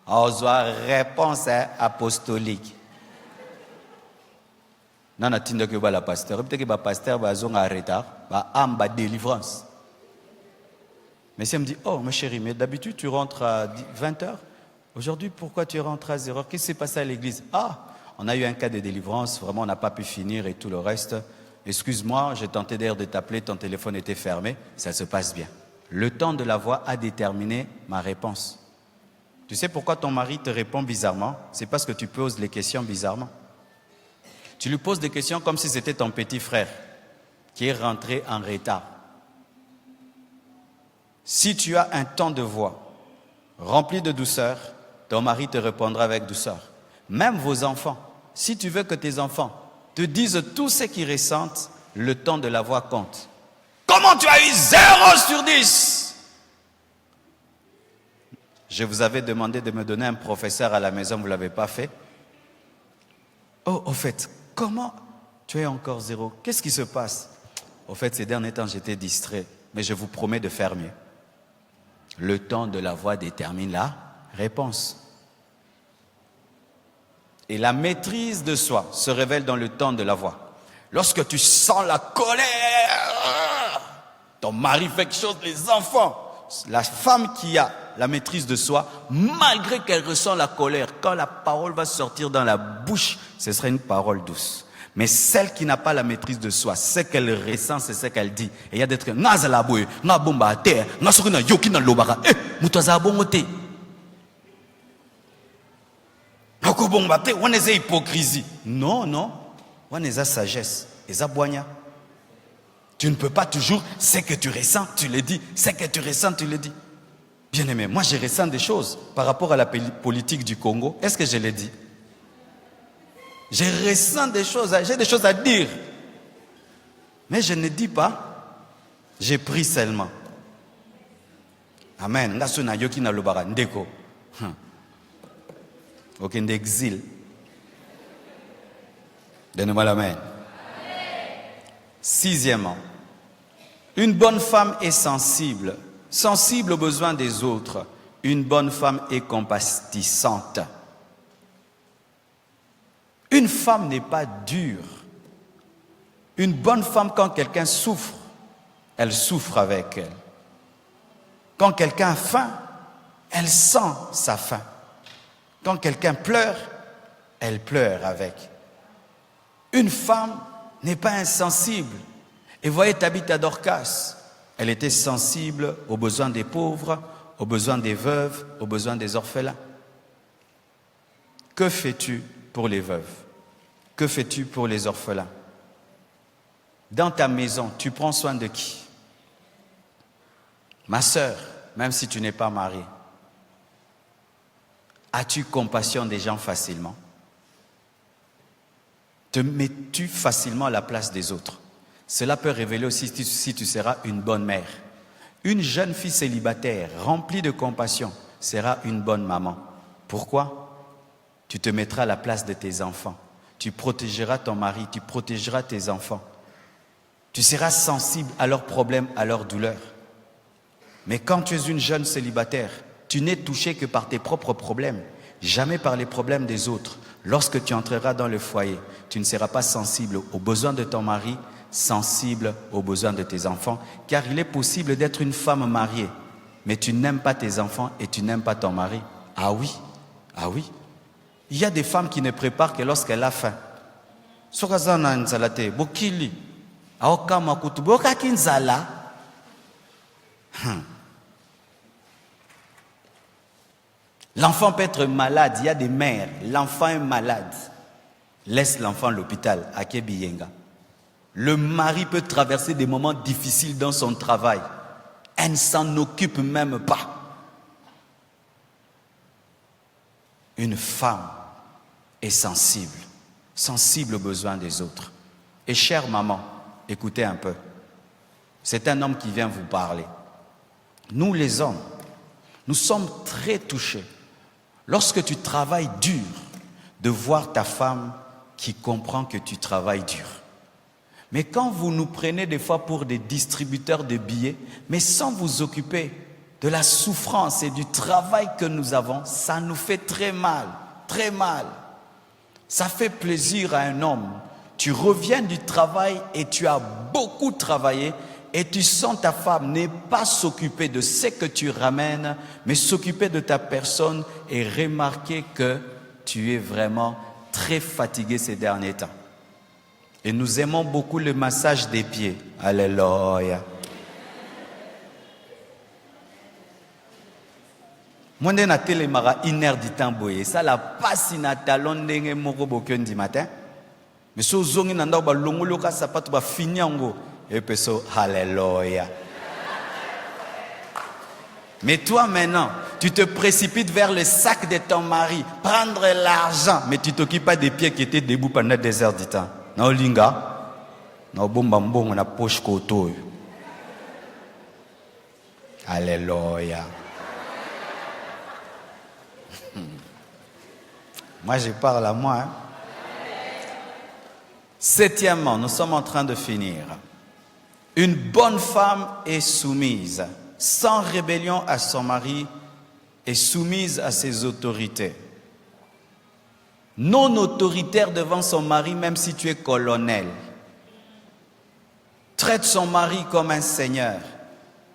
on doit réponse apostolique. Non, non, tu que la pasteur. Peut-être que le pasteur va en retard, va en délivrance. Mais si elle me dit, oh, ma chérie, mais d'habitude tu rentres à 20h. Aujourd'hui, pourquoi tu rentres à 0h? Qu'est-ce qui s'est passé à l'église? Ah, on a eu un cas de délivrance, vraiment, on n'a pas pu finir et tout le reste. Excuse-moi, j'ai tenté d'ailleurs de t'appeler, ton téléphone était fermé, ça se passe bien. Le temps de la voix a déterminé ma réponse. Tu sais pourquoi ton mari te répond bizarrement? C'est parce que tu poses les questions bizarrement. Tu lui poses des questions comme si c'était ton petit frère qui est rentré en retard. Si tu as un ton de voix rempli de douceur, ton mari te répondra avec douceur. Même vos enfants, si tu veux que tes enfants te disent tout ce qu'ils ressentent, le ton de la voix compte. Comment tu as eu 0 sur 10? Je vous avais demandé de me donner un professeur à la maison, vous ne l'avez pas fait. Oh, au fait, comment tu es encore 0? Qu'est-ce qui se passe? Au fait, ces derniers temps, j'étais distrait, mais je vous promets de faire mieux. Le ton de la voix détermine la réponse. Et la maîtrise de soi se révèle dans le ton de la voix. Lorsque tu sens la colère, ton mari fait quelque chose, les enfants, la femme qui a la maîtrise de soi, malgré qu'elle ressent la colère, quand la parole va sortir dans la bouche, ce sera une parole douce. Mais celle qui n'a pas la maîtrise de soi, ce qu'elle ressent, c'est ce qu'elle dit. Et il y a des trucs, on est hypocrisie. Non, non. On est sagesse. Tu ne peux pas toujours, ce que tu ressens, tu le dis. Ce que tu ressens, tu le dis. Bien aimé, moi je ressens des choses par rapport à la politique du Congo. Est-ce que je l'ai dit? Je ressens des choses, j'ai des choses à dire. Mais je ne dis pas, j'ai pris seulement. Amen. Aucun exil. Donnez-moi l'amen. 6e, une bonne femme est sensible. Sensible aux besoins des autres. Une bonne femme est compatissante. Une femme n'est pas dure. Une bonne femme, quand quelqu'un souffre, elle souffre avec elle. Quand quelqu'un a faim, elle sent sa faim. Quand quelqu'un pleure, elle pleure avec. Une femme n'est pas insensible. Et voyez Tabitha Dorcas, elle était sensible aux besoins des pauvres, aux besoins des veuves, aux besoins des orphelins. Que fais-tu pour les veuves? Que fais-tu pour les orphelins? Dans ta maison, tu prends soin de qui? Ma sœur, même si tu n'es pas mariée, as-tu compassion des gens facilement? Te mets-tu facilement à la place des autres? Cela peut révéler aussi si tu seras une bonne mère. Une jeune fille célibataire, remplie de compassion, sera une bonne maman. Pourquoi? Tu te mettras à la place de tes enfants. Tu protégeras ton mari, tu protégeras tes enfants. Tu seras sensible à leurs problèmes, à leurs douleurs. Mais quand tu es une jeune célibataire, tu n'es touché que par tes propres problèmes, jamais par les problèmes des autres. Lorsque tu entreras dans le foyer, tu ne seras pas sensible aux besoins de ton mari, sensible aux besoins de tes enfants, car il est possible d'être une femme mariée, mais tu n'aimes pas tes enfants et tu n'aimes pas ton mari. Ah oui, ah oui. Il y a des femmes qui ne préparent que lorsqu'elle a faim. L'enfant peut être malade, il y a des mères, l'enfant est malade. Laisse l'enfant à l'hôpital, à Kebiyenga. Le mari peut traverser des moments difficiles dans son travail. Elle ne s'en occupe même pas. Une femme est sensible, sensible aux besoins des autres. Et chère maman, écoutez un peu. C'est un homme qui vient vous parler. Nous les hommes, nous sommes très touchés lorsque tu travailles dur, de voir ta femme qui comprend que tu travailles dur. Mais quand vous nous prenez des fois pour des distributeurs de billets, mais sans vous occuper de la souffrance et du travail que nous avons, ça nous fait très mal, très mal. Ça fait plaisir à un homme. Tu reviens du travail et tu as beaucoup travaillé et tu sens ta femme n'est pas s'occuper de ce que tu ramènes, mais s'occuper de ta personne et remarquer que tu es vraiment très fatigué ces derniers temps. Et nous aimons beaucoup le massage des pieds. Alléluia. Moi, je suis télémara 1h du temps. Ça la passe na talon ndenge moko bokyo ndi matin. Mais so zongi na ndao ba longolo ka sapato ba finyango et peso alléluia. Mais toi maintenant, tu te précipites vers le sac de ton mari, prendre l'argent, mais tu t'occupes pas des pieds qui étaient debout pendant des heures du temps. Na olinga, na bomba mbongo na poche koto. Alléluia. Moi, je parle à moi. Hein. Septièmement, nous sommes en train de finir. Une bonne femme est soumise, sans rébellion à son mari, et soumise à ses autorités. Non autoritaire devant son mari, même si tu es colonel. Traite son mari comme un seigneur.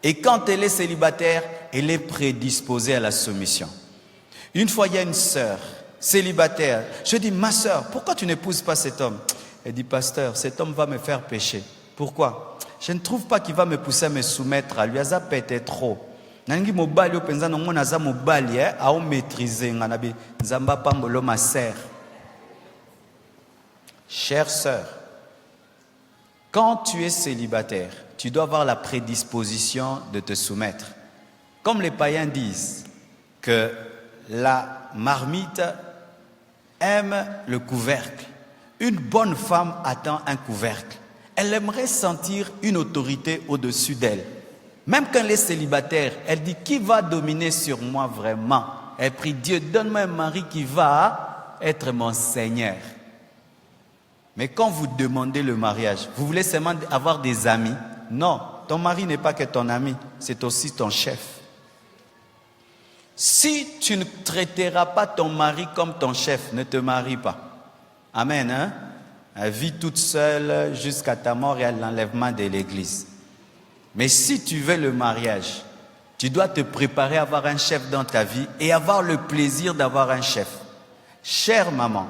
Et quand elle est célibataire, elle est prédisposée à la soumission. Une fois, il y a une sœur célibataire. Je dis, ma sœur, pourquoi tu n'épouses pas cet homme? Elle dit, pasteur, cet homme va me faire pécher. Pourquoi? Je ne trouve pas qu'il va me pousser à me soumettre à lui. Aza peut-être trop. Nangi mobali o penza non mona za mobali a o maîtriser nganabi nzamba pambolo ma sœur. Chère sœur, quand tu es célibataire, tu dois avoir la prédisposition de te soumettre. Comme les païens disent que la marmite aime le couvercle. Une bonne femme attend un couvercle. Elle aimerait sentir une autorité au-dessus d'elle. Même quand elle est célibataire, elle dit, qui va dominer sur moi vraiment? Elle prie, Dieu, donne-moi un mari qui va être mon Seigneur. Mais quand vous demandez le mariage, vous voulez seulement avoir des amis? Non, ton mari n'est pas que ton ami, c'est aussi ton chef. Si tu ne traiteras pas ton mari comme ton chef, ne te marie pas. Amen, hein? Vis toute seule jusqu'à ta mort et à l'enlèvement de l'église. Mais si tu veux le mariage, tu dois te préparer à avoir un chef dans ta vie et avoir le plaisir d'avoir un chef. Chère maman,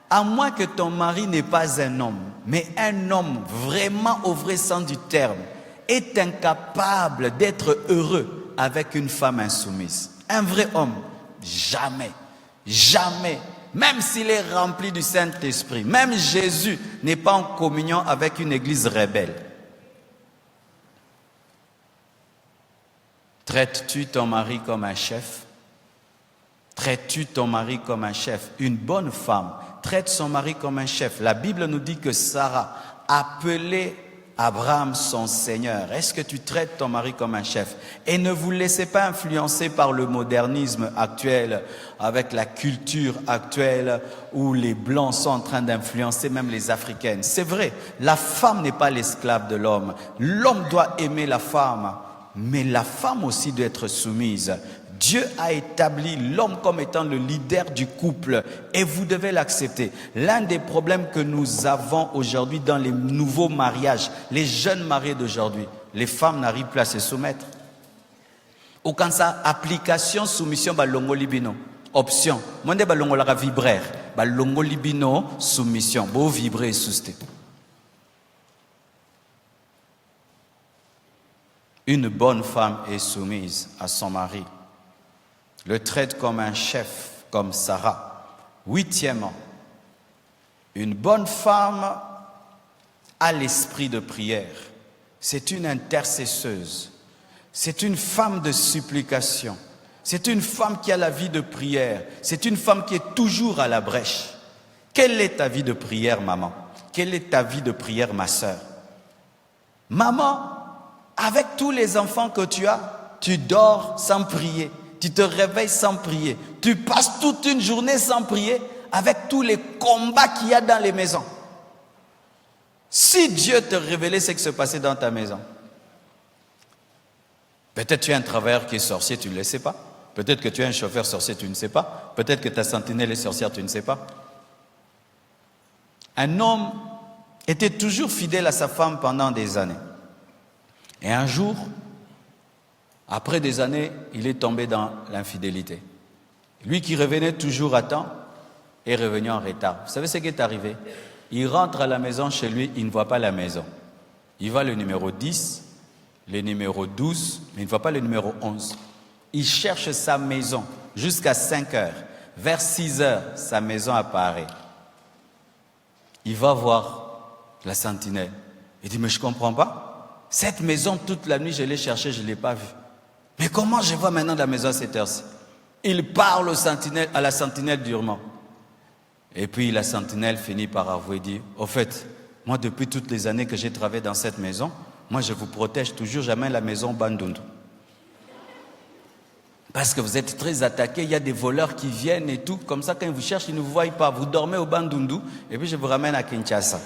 à moins que ton mari n'est pas un homme, mais un homme vraiment au vrai sens du terme, est incapable d'être heureux avec une femme insoumise. Un vrai homme, jamais, jamais, même s'il est rempli du Saint-Esprit, même Jésus n'est pas en communion avec une église rebelle. Traites-tu ton mari comme un chef? Traites-tu ton mari comme un chef? Une bonne femme traite son mari comme un chef. La Bible nous dit que Sarah appelait Abraham son Seigneur. Est-ce que tu traites ton mari comme un chef? Et ne vous laissez pas influencer par le modernisme actuel, avec la culture actuelle où les Blancs sont en train d'influencer même les Africaines. C'est vrai, la femme n'est pas l'esclave de l'homme. L'homme doit aimer la femme, mais la femme aussi doit être soumise. Dieu a établi l'homme comme étant le leader du couple et vous devez l'accepter. L'un des problèmes que nous avons aujourd'hui dans les nouveaux mariages, les jeunes mariés d'aujourd'hui, les femmes n'arrivent plus à se soumettre. Ou quand ça, application, soumission, balongo libino. Option, monde balongo la vibraire, balongo libino, soumission, beau vibrer et souster. Une bonne femme est soumise à son mari. Le traite comme un chef, comme Sarah. Huitièmement, une bonne femme a l'esprit de prière. C'est une intercesseuse. C'est une femme de supplication. C'est une femme qui a la vie de prière. C'est une femme qui est toujours à la brèche. Quelle est ta vie de prière, maman? Quelle est ta vie de prière, ma sœur? Maman, avec tous les enfants que tu as, tu dors sans prier. Tu te réveilles sans prier. Tu passes toute une journée sans prier avec tous les combats qu'il y a dans les maisons. Si Dieu te révélait ce qui se passait dans ta maison, peut-être tu es un travailleur qui est sorcier, tu ne le sais pas. Peut-être que tu es un chauffeur sorcier, tu ne sais pas. Peut-être que ta sentinelle est sorcière, tu ne sais pas. Un homme était toujours fidèle à sa femme pendant des années. Et un jour, après des années, il est tombé dans l'infidélité. Lui qui revenait toujours à temps est revenu en retard. Vous savez ce qui est arrivé? Il rentre à la maison chez lui, il ne voit pas la maison. Il voit le numéro 10, le numéro 12, mais il ne voit pas le numéro 11. Il cherche sa maison jusqu'à 5 heures. Vers 6 heures, sa maison apparaît. Il va voir la sentinelle. Il dit, mais je ne comprends pas. Cette maison, toute la nuit, je l'ai cherchée, je ne l'ai pas vue. Mais comment je vois maintenant la maison à cette heure-ci? Il parle à la sentinelle durement. Et puis la sentinelle finit par avouer, dit, au fait, moi depuis toutes les années que j'ai travaillé dans cette maison, moi je vous protège toujours, jamais la maison Bandundu. Parce que vous êtes très attaqués, il y a des voleurs qui viennent et tout, comme ça quand ils vous cherchent, ils ne vous voient pas, vous dormez au Bandundu, et puis je vous ramène à Kinshasa.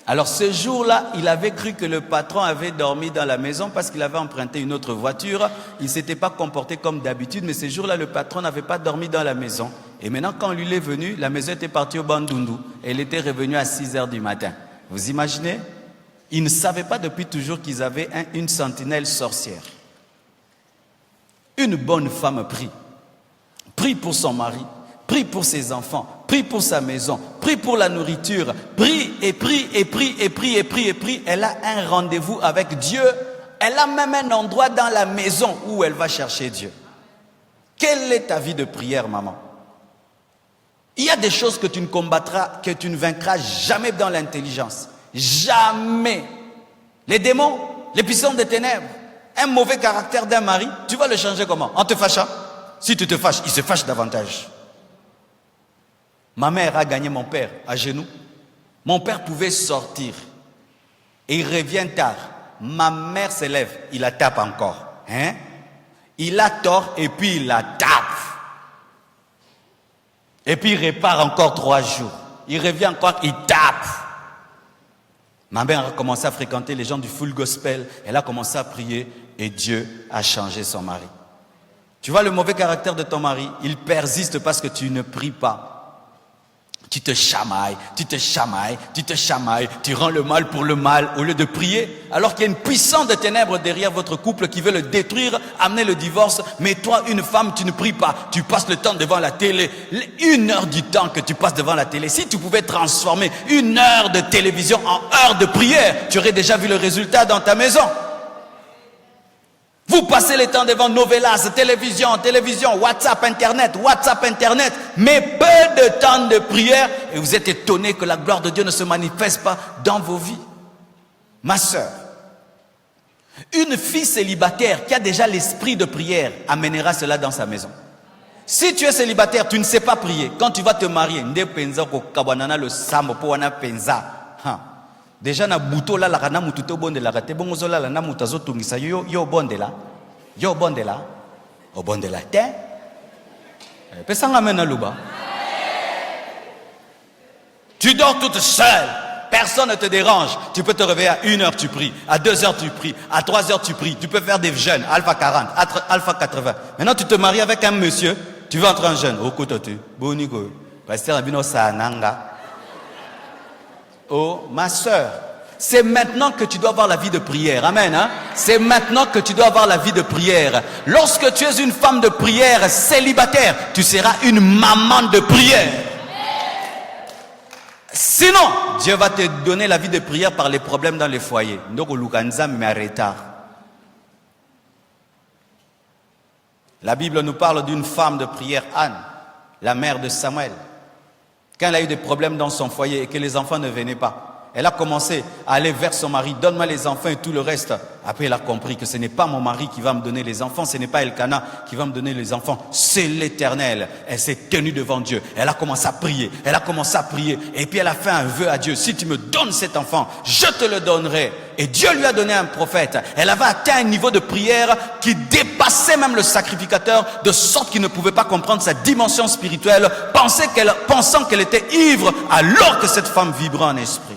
Alors ce jour-là, il avait cru que le patron avait dormi dans la maison parce qu'il avait emprunté une autre voiture. Il ne s'était pas comporté comme d'habitude, mais ce jour-là, le patron n'avait pas dormi dans la maison. Et maintenant, quand lui est venu, la maison était partie au Bandundu. Elle était revenue à 6 heures du matin. Vous imaginez? Ils ne savaient pas depuis toujours qu'ils avaient une sentinelle sorcière. Une bonne femme prie. Prie pour son mari. Prie pour ses enfants, prie pour sa maison, prie pour la nourriture, prie et prie et prie et prie et prie et prie. Elle a un rendez-vous avec Dieu. Elle a même un endroit dans la maison où elle va chercher Dieu. Quelle est ta vie de prière, maman? Il y a des choses que tu ne combattras, que tu ne vaincras jamais dans l'intelligence. Jamais. Les démons, les puissances des ténèbres, un mauvais caractère d'un mari, tu vas le changer comment? En te fâchant? Si tu te fâches, il se fâche davantage. Ma mère a gagné mon père à genoux. Mon père pouvait sortir et il revient tard. Ma mère se lève, il la tape encore. Hein? Il a tort et puis il la tape. Et puis il repart encore 3 jours. Il revient encore, il tape. Ma mère a commencé à fréquenter les gens du full gospel. Elle a commencé à prier et Dieu a changé son mari. Tu vois le mauvais caractère de ton mari? Il persiste parce que tu ne pries pas. Tu te chamailles, tu rends le mal pour le mal au lieu de prier, alors qu'il y a une puissance de ténèbres derrière votre couple qui veut le détruire, amener le divorce. Mais toi, une femme, tu ne pries pas, tu passes le temps devant la télé, 1 heure du temps que tu passes devant la télé. Si tu pouvais transformer 1 heure de télévision en heure de prière, tu aurais déjà vu le résultat dans ta maison. Vous passez le temps devant novelas, télévision, WhatsApp, Internet, mais peu de temps de prière et vous êtes étonné que la gloire de Dieu ne se manifeste pas dans vos vies. Ma sœur, une fille célibataire qui a déjà l'esprit de prière amènera cela dans sa maison. Si tu es célibataire, tu ne sais pas prier. Quand tu vas te marier, déjà na buto la kana mutu to bondela te bongo zola la na mutu azotungisa yo bondela o bondela te pesanga mena luba. Tu dors toute seule, personne ne te dérange. Tu peux te réveiller à 1 heure, tu pries, à 2 heures tu pries, à 3 heures tu pries. Tu peux faire des jeûnes, alpha 40, alpha 80. Maintenant tu te maries avec un monsieur, tu veux entrer en jeûne. Oh kotote, boniko, pasteur abino sananga. Oh, ma sœur, c'est maintenant que tu dois avoir la vie de prière. Amen. Hein? C'est maintenant que tu dois avoir la vie de prière. Lorsque tu es une femme de prière célibataire, tu seras une maman de prière. Sinon, Dieu va te donner la vie de prière par les problèmes dans les foyers. La Bible nous parle d'une femme de prière, Anne, la mère de Samuel. Quand elle a eu des problèmes dans son foyer et que les enfants ne venaient pas, elle a commencé à aller vers son mari, donne-moi les enfants et tout le reste. Après, elle a compris que ce n'est pas mon mari qui va me donner les enfants, ce n'est pas Elkana qui va me donner les enfants, c'est l'Éternel. Elle s'est tenue devant Dieu, elle a commencé à prier, et puis elle a fait un vœu à Dieu, si tu me donnes cet enfant, je te le donnerai. Et Dieu lui a donné un prophète. Elle avait atteint un niveau de prière qui dépassait même le sacrificateur, de sorte qu'il ne pouvait pas comprendre sa dimension spirituelle, pensant qu'elle était ivre, alors que cette femme vibrait en esprit.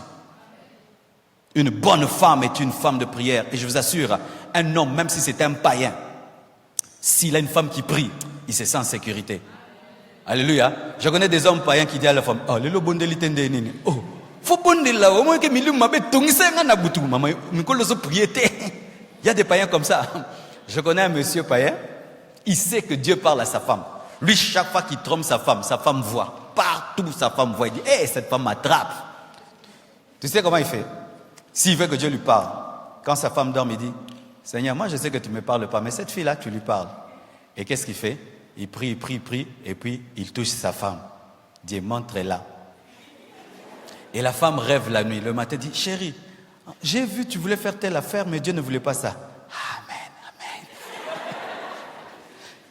Une bonne femme est une femme de prière. Et je vous assure, un homme, même si c'est un païen, s'il a une femme qui prie, il se sent en sécurité. Alléluia. Je connais des hommes païens qui disent à la femme, oh, lelo bondeli tende nini. Oh, faut bondeli là, au moins que milieu m'abe tongisa ngana butu maman, mikolo so priété. Il y a des païens comme ça. Je connais un monsieur païen, il sait que Dieu parle à sa femme. Lui, chaque fois qu'il trompe sa femme voit. Partout sa femme voit. Il dit, hé, cette femme m'attrape. Tu sais comment il fait? S'il veut que Dieu lui parle, quand sa femme dort, il dit, Seigneur, moi je sais que tu ne me parles pas, mais cette fille-là, tu lui parles. Et qu'est-ce qu'il fait? Il prie, et puis il touche sa femme. Dieu, montre-la. Et la femme rêve la nuit. Le matin, dit, chérie, j'ai vu, tu voulais faire telle affaire, mais Dieu ne voulait pas ça. Amen.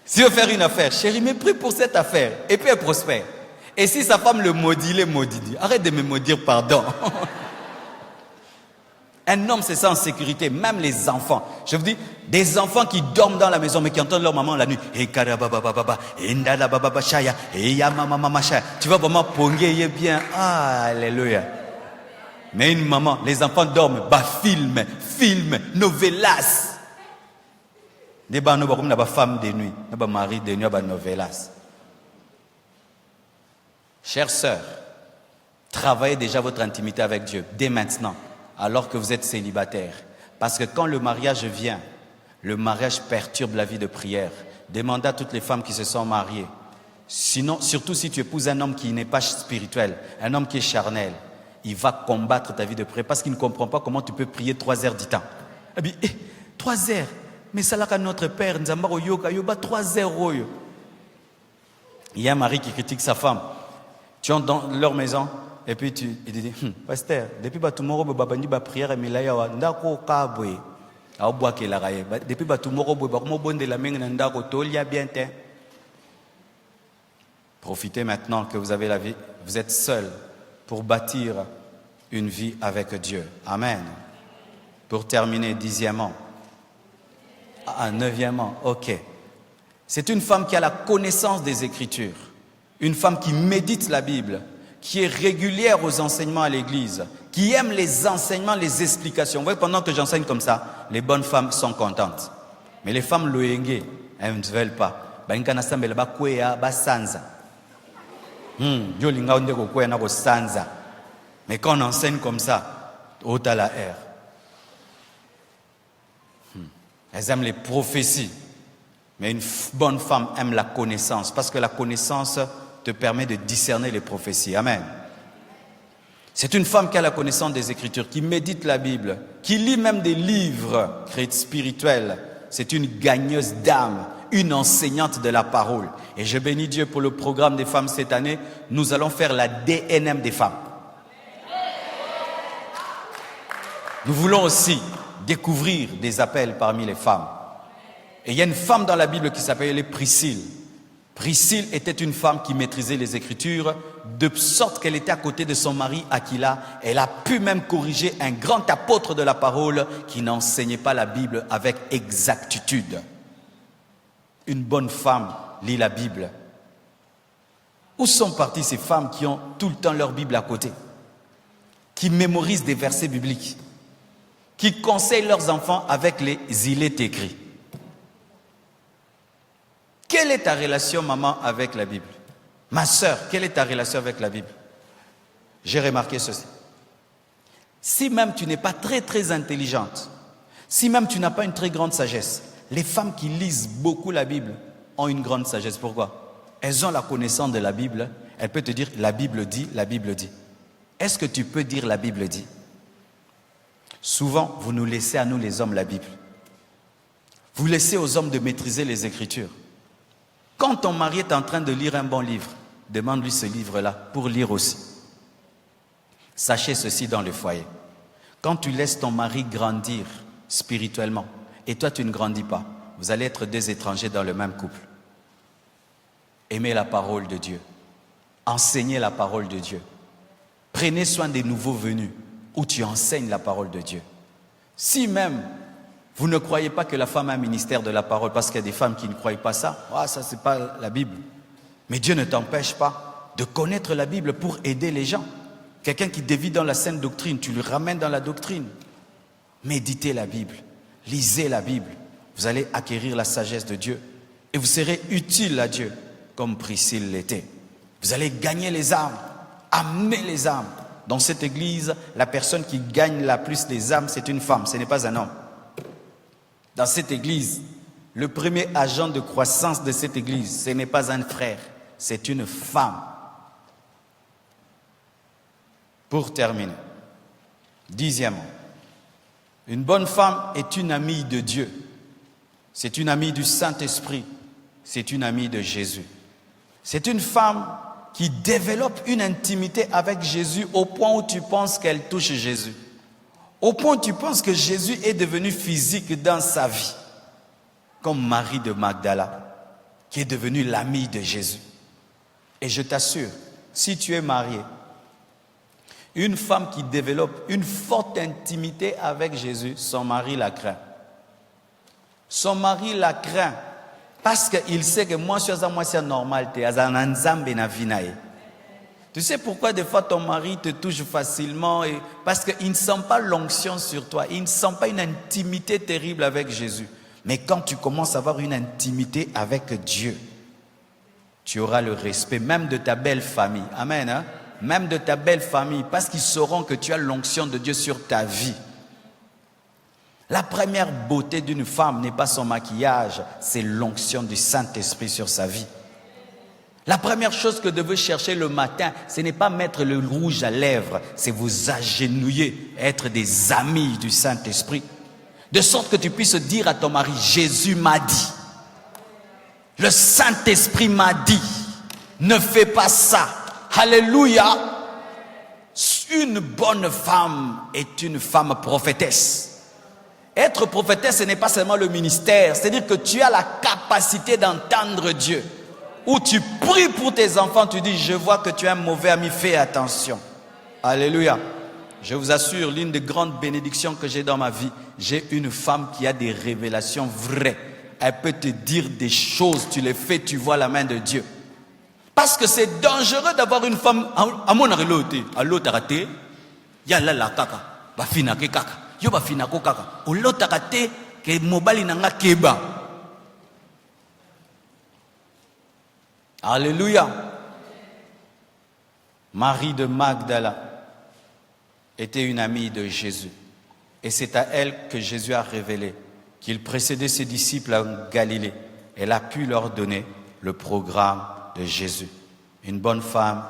S'il veut faire une affaire, chérie, mais prie pour cette affaire. Et puis elle prospère. Et si sa femme le maudit, il est maudit. Dit, arrête de me maudire, pardon. Un homme se sent en sécurité, même les enfants. Je vous dis, des enfants qui dorment dans la maison, mais qui entendent leur maman la nuit. Tu vas vraiment ponguer bien. Ah, alléluia. Mais une maman, les enfants dorment, film, novelas. Des femmes de nuit, des maris de nuit, des novelas. Chères sœurs, travaillez déjà votre intimité avec Dieu, dès maintenant. Alors que vous êtes célibataire. Parce que quand le mariage vient, le mariage perturbe la vie de prière. Demandez à toutes les femmes qui se sont mariées. Sinon, surtout si tu épouses un homme qui n'est pas spirituel, un homme qui est charnel, il va combattre ta vie de prière parce qu'il ne comprend pas comment tu peux prier 3 heures du temps. 3 heures, mais ça là que notre père, nous avons 3 heures. Il y a un mari qui critique sa femme. Tu entres dans leur maison. Et puis il dit, pasteur, depuis batumoro babandi ba prière milaya wa ndako kabwe. Au bois que la raye. Depuis batumoro ba mo bonde la menga ndako tolia bien te. Profitez maintenant que vous avez la vie, vous êtes seul pour bâtir une vie avec Dieu. Amen. Pour terminer, 10e. 9e, ok. C'est une femme qui a la connaissance des Écritures. Une femme qui médite la Bible, qui est régulière aux enseignements à l'église, qui aime les enseignements, les explications. Vous voyez, pendant que j'enseigne comme ça, les bonnes femmes sont contentes. Mais les femmes loyengue, elles ne veulent pas. Mais quand on enseigne comme ça, haute à la air. Elles aiment les prophéties. Mais une bonne femme aime la connaissance, parce que la connaissance te permet de discerner les prophéties. Amen. C'est une femme qui a la connaissance des Écritures, qui médite la Bible, qui lit même des livres spirituels. C'est une gagneuse d'âme, une enseignante de la parole. Et je bénis Dieu pour le programme des femmes cette année. Nous allons faire la DNM des femmes. Nous voulons aussi découvrir des appels parmi les femmes. Et il y a une femme dans la Bible qui s'appelait Priscille. Priscille était une femme qui maîtrisait les Écritures, de sorte qu'elle était à côté de son mari Aquila. Elle a pu même corriger un grand apôtre de la parole qui n'enseignait pas la Bible avec exactitude. Une bonne femme lit la Bible. Où sont parties ces femmes qui ont tout le temps leur Bible à côté, qui mémorisent des versets bibliques, qui conseillent leurs enfants avec les îlets écrits? Quelle est ta relation, maman, avec la Bible? Ma sœur, quelle est ta relation avec la Bible? J'ai remarqué ceci. Si même tu n'es pas très intelligente, si même tu n'as pas une très grande sagesse, les femmes qui lisent beaucoup la Bible ont une grande sagesse. Pourquoi? Elles ont la connaissance de la Bible. Elles peuvent te dire, la Bible dit, la Bible dit. Est-ce que tu peux dire la Bible dit? Souvent, vous nous laissez à nous les hommes la Bible. Vous laissez aux hommes de maîtriser les Écritures. Quand ton mari est en train de lire un bon livre, demande-lui ce livre-là pour lire aussi. Sachez ceci dans le foyer. Quand tu laisses ton mari grandir spirituellement et toi tu ne grandis pas, vous allez être deux étrangers dans le même couple. Aimez la parole de Dieu. Enseignez la parole de Dieu. Prenez soin des nouveaux venus où tu enseignes la parole de Dieu. Si même vous ne croyez pas que la femme a un ministère de la parole, parce qu'il y a des femmes qui ne croient pas ça, ça c'est pas la Bible. Mais Dieu ne t'empêche pas de connaître la Bible pour aider les gens. Quelqu'un qui dévie dans la saine doctrine, tu le ramènes dans la doctrine. Méditez la Bible, lisez la Bible. Vous allez acquérir la sagesse de Dieu et vous serez utile à Dieu comme Priscille l'était. Vous allez gagner les âmes, amener les âmes. Dans cette église, la personne qui gagne la plus les âmes, c'est une femme, ce n'est pas un homme. Dans cette église, le premier agent de croissance de cette église, ce n'est pas un frère, c'est une femme. Pour terminer, 10e, une bonne femme est une amie de Dieu. C'est une amie du Saint-Esprit. C'est une amie de Jésus. C'est une femme qui développe une intimité avec Jésus au point où tu penses qu'elle touche Jésus. Au point où tu penses que Jésus est devenu physique dans sa vie. Comme Marie de Magdala, qui est devenue l'amie de Jésus. Et je t'assure, si tu es marié, une femme qui développe une forte intimité avec Jésus, son mari la craint. Son mari la craint parce qu'il sait que moi, c'est normal. Tu sais pourquoi des fois ton mari te touche facilement? Parce qu'il ne sent pas l'onction sur toi. Il ne sent pas une intimité terrible avec Jésus. Mais quand tu commences à avoir une intimité avec Dieu, tu auras le respect même de ta belle famille. Amen. Hein? Même de ta belle famille. Parce qu'ils sauront que tu as l'onction de Dieu sur ta vie. La première beauté d'une femme n'est pas son maquillage, c'est l'onction du Saint-Esprit sur sa vie. La première chose que vous devez chercher le matin, ce n'est pas mettre le rouge à lèvres, c'est vous agenouiller, être des amis du Saint-Esprit. De sorte que tu puisses dire à ton mari, Jésus m'a dit, le Saint-Esprit m'a dit, ne fais pas ça. Alléluia. Une bonne femme est une femme prophétesse. Être prophétesse, ce n'est pas seulement le ministère, c'est-à-dire que tu as la capacité d'entendre Dieu. Où tu pries pour tes enfants, tu dis, je vois que tu es un mauvais ami, fais attention. Alléluia. Je vous assure, l'une des grandes bénédictions que j'ai dans ma vie, j'ai une femme qui a des révélations vraies. Elle peut te dire des choses, tu les fais, tu vois la main de Dieu. Parce que c'est dangereux d'avoir une femme, à mon arrêté, à l'autre arrêté, il y a là la kaka, ba fina ke kaka. Yo ba fina ko kaka olotaka te ke mobali nanga keba. Alléluia. Marie de Magdala, était une amie de Jésus. Et c'est à elle que Jésus a révélé qu'il précédait ses disciples en Galilée. Elle a pu leur donner le programme de Jésus. Une bonne femme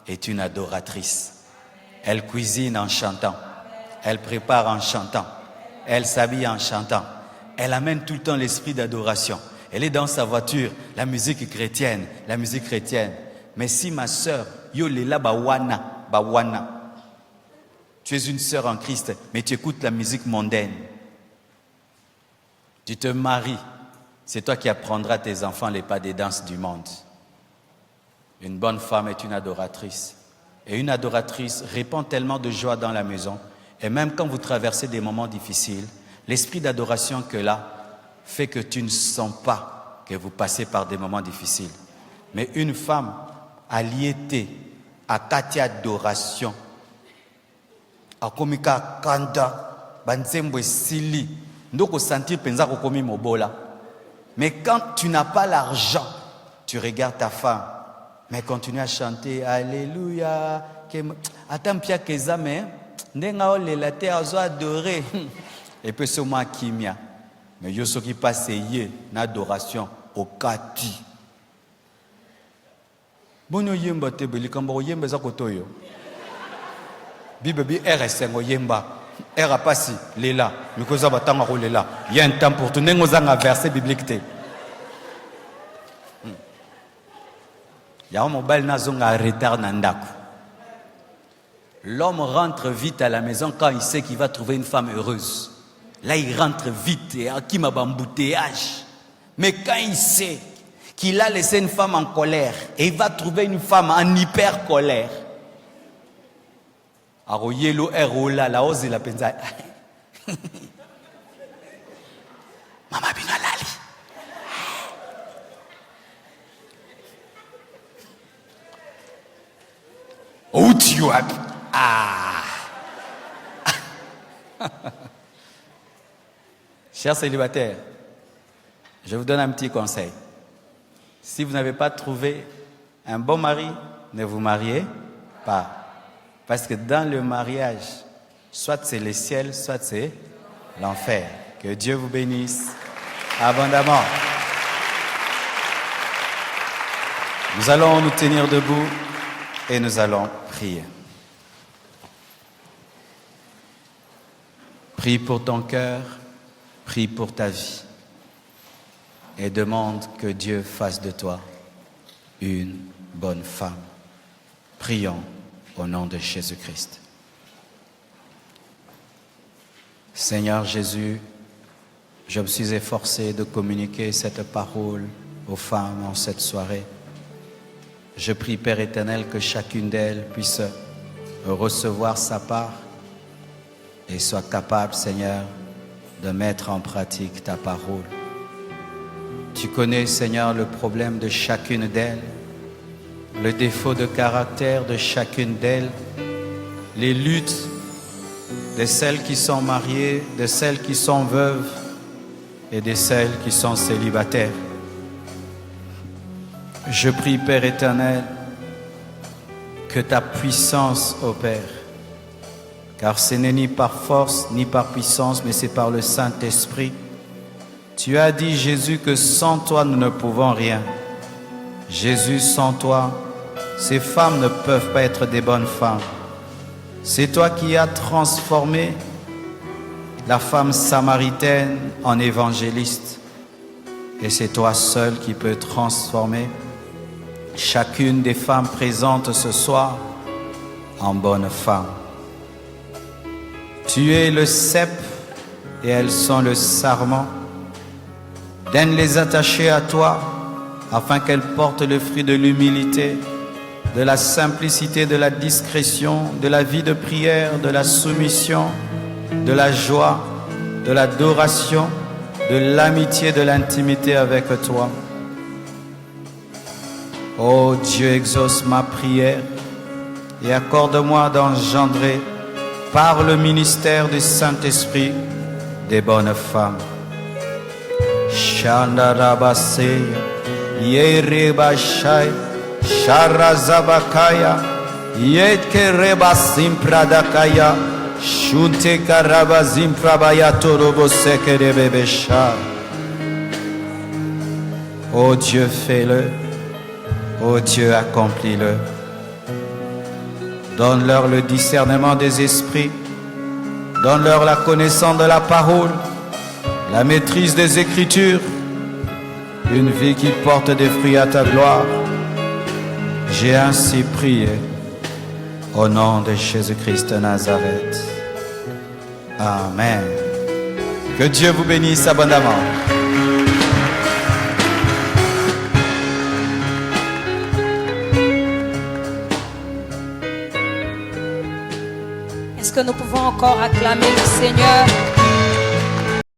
est une adoratrice. Elle cuisine en chantant. Elle prépare en chantant. Elle s'habille en chantant. Elle amène tout le temps l'esprit d'adoration. Elle est dans sa voiture, la musique chrétienne, la musique chrétienne. Mais si ma sœur, yo lela bawana, tu es une sœur en Christ, mais tu écoutes la musique mondaine. Tu te maries, c'est toi qui apprendras à tes enfants les pas des danses du monde. Une bonne femme est une adoratrice. Et une adoratrice répand tellement de joie dans la maison. Et même quand vous traversez des moments difficiles, l'esprit d'adoration que là fait que tu ne sens pas que vous passez par des moments difficiles. Mais une femme alliée à Katia adoration, à komika kanda, banzembo sili, ndoko sentir penza kokomi mobola. Mais quand tu n'as pas l'argent, tu regardes ta femme, mais continue à chanter Alléluia. Attends pia keza mais ndenga olela te azo adorer. Et puis c'est moi kimia. Mais yo soki passe yé na adoration au kati. Bono yemba te belikamba yemba za kotoyo. Bibi RS5 yemba. R a passé lela. Mikoza batanga ko lela. Il y a un temps pour tout nengo zanga verset biblique te. L'homme rentre vite à la maison quand il sait qu'il va trouver une femme heureuse. Là, il rentre vite et à qui m'a embouteillage. Mais quand il sait qu'il a laissé une femme en colère et il va trouver une femme en hyper colère. Aroyelo erola la ose la penza. Mama bina lali. Oh tu as Chers célibataires, je vous donne un petit conseil. Si vous n'avez pas trouvé un bon mari, ne vous mariez pas. Parce que dans le mariage, soit c'est le ciel, soit c'est l'enfer. Que Dieu vous bénisse abondamment. Nous allons nous tenir debout et nous allons prier. Prie pour ton cœur, prie pour ta vie et demande que Dieu fasse de toi une bonne femme. Prions au nom de Jésus-Christ. Seigneur Jésus, je me suis efforcé de communiquer cette parole aux femmes en cette soirée. Je prie, Père éternel, que chacune d'elles puisse recevoir sa part et soit capable, Seigneur, de mettre en pratique ta parole. Tu connais, Seigneur, le problème de chacune d'elles, le défaut de caractère de chacune d'elles, les luttes de celles qui sont mariées, de celles qui sont veuves et de celles qui sont célibataires. Je prie, Père éternel, que ta puissance opère, car ce n'est ni par force ni par puissance, mais c'est par le Saint-Esprit. Tu as dit, Jésus, que sans toi nous ne pouvons rien. Jésus, sans toi, ces femmes ne peuvent pas être des bonnes femmes. C'est toi qui as transformé la femme samaritaine en évangéliste. Et c'est toi seul qui peux transformer chacune des femmes présentes ce soir en bonne femme. Tu es le cep et elles sont le sarment. Donne les attacher à toi afin qu'elles portent le fruit de l'humilité, de la simplicité, de la discrétion, de la vie de prière, de la soumission, de la joie, de l'adoration, de l'amitié, de l'intimité avec toi. Oh Dieu, exauce ma prière et accorde-moi d'engendrer par le ministère du Saint-Esprit des bonnes femmes. Shandarabase, Yerebashai, Sharazabakaya, Yetke reba simpradakaya. Shunte karaba zimprabaya torobo sekerebebesha. Oh Dieu, fais-le. Oh Dieu, accomplis-le. Donne-leur le discernement des esprits. Donne-leur la connaissance de la parole, la maîtrise des Écritures, une vie qui porte des fruits à ta gloire. J'ai ainsi prié au nom de Jésus-Christ de Nazareth. Amen. Que Dieu vous bénisse abondamment. Est-ce que nous pouvons encore acclamer le Seigneur?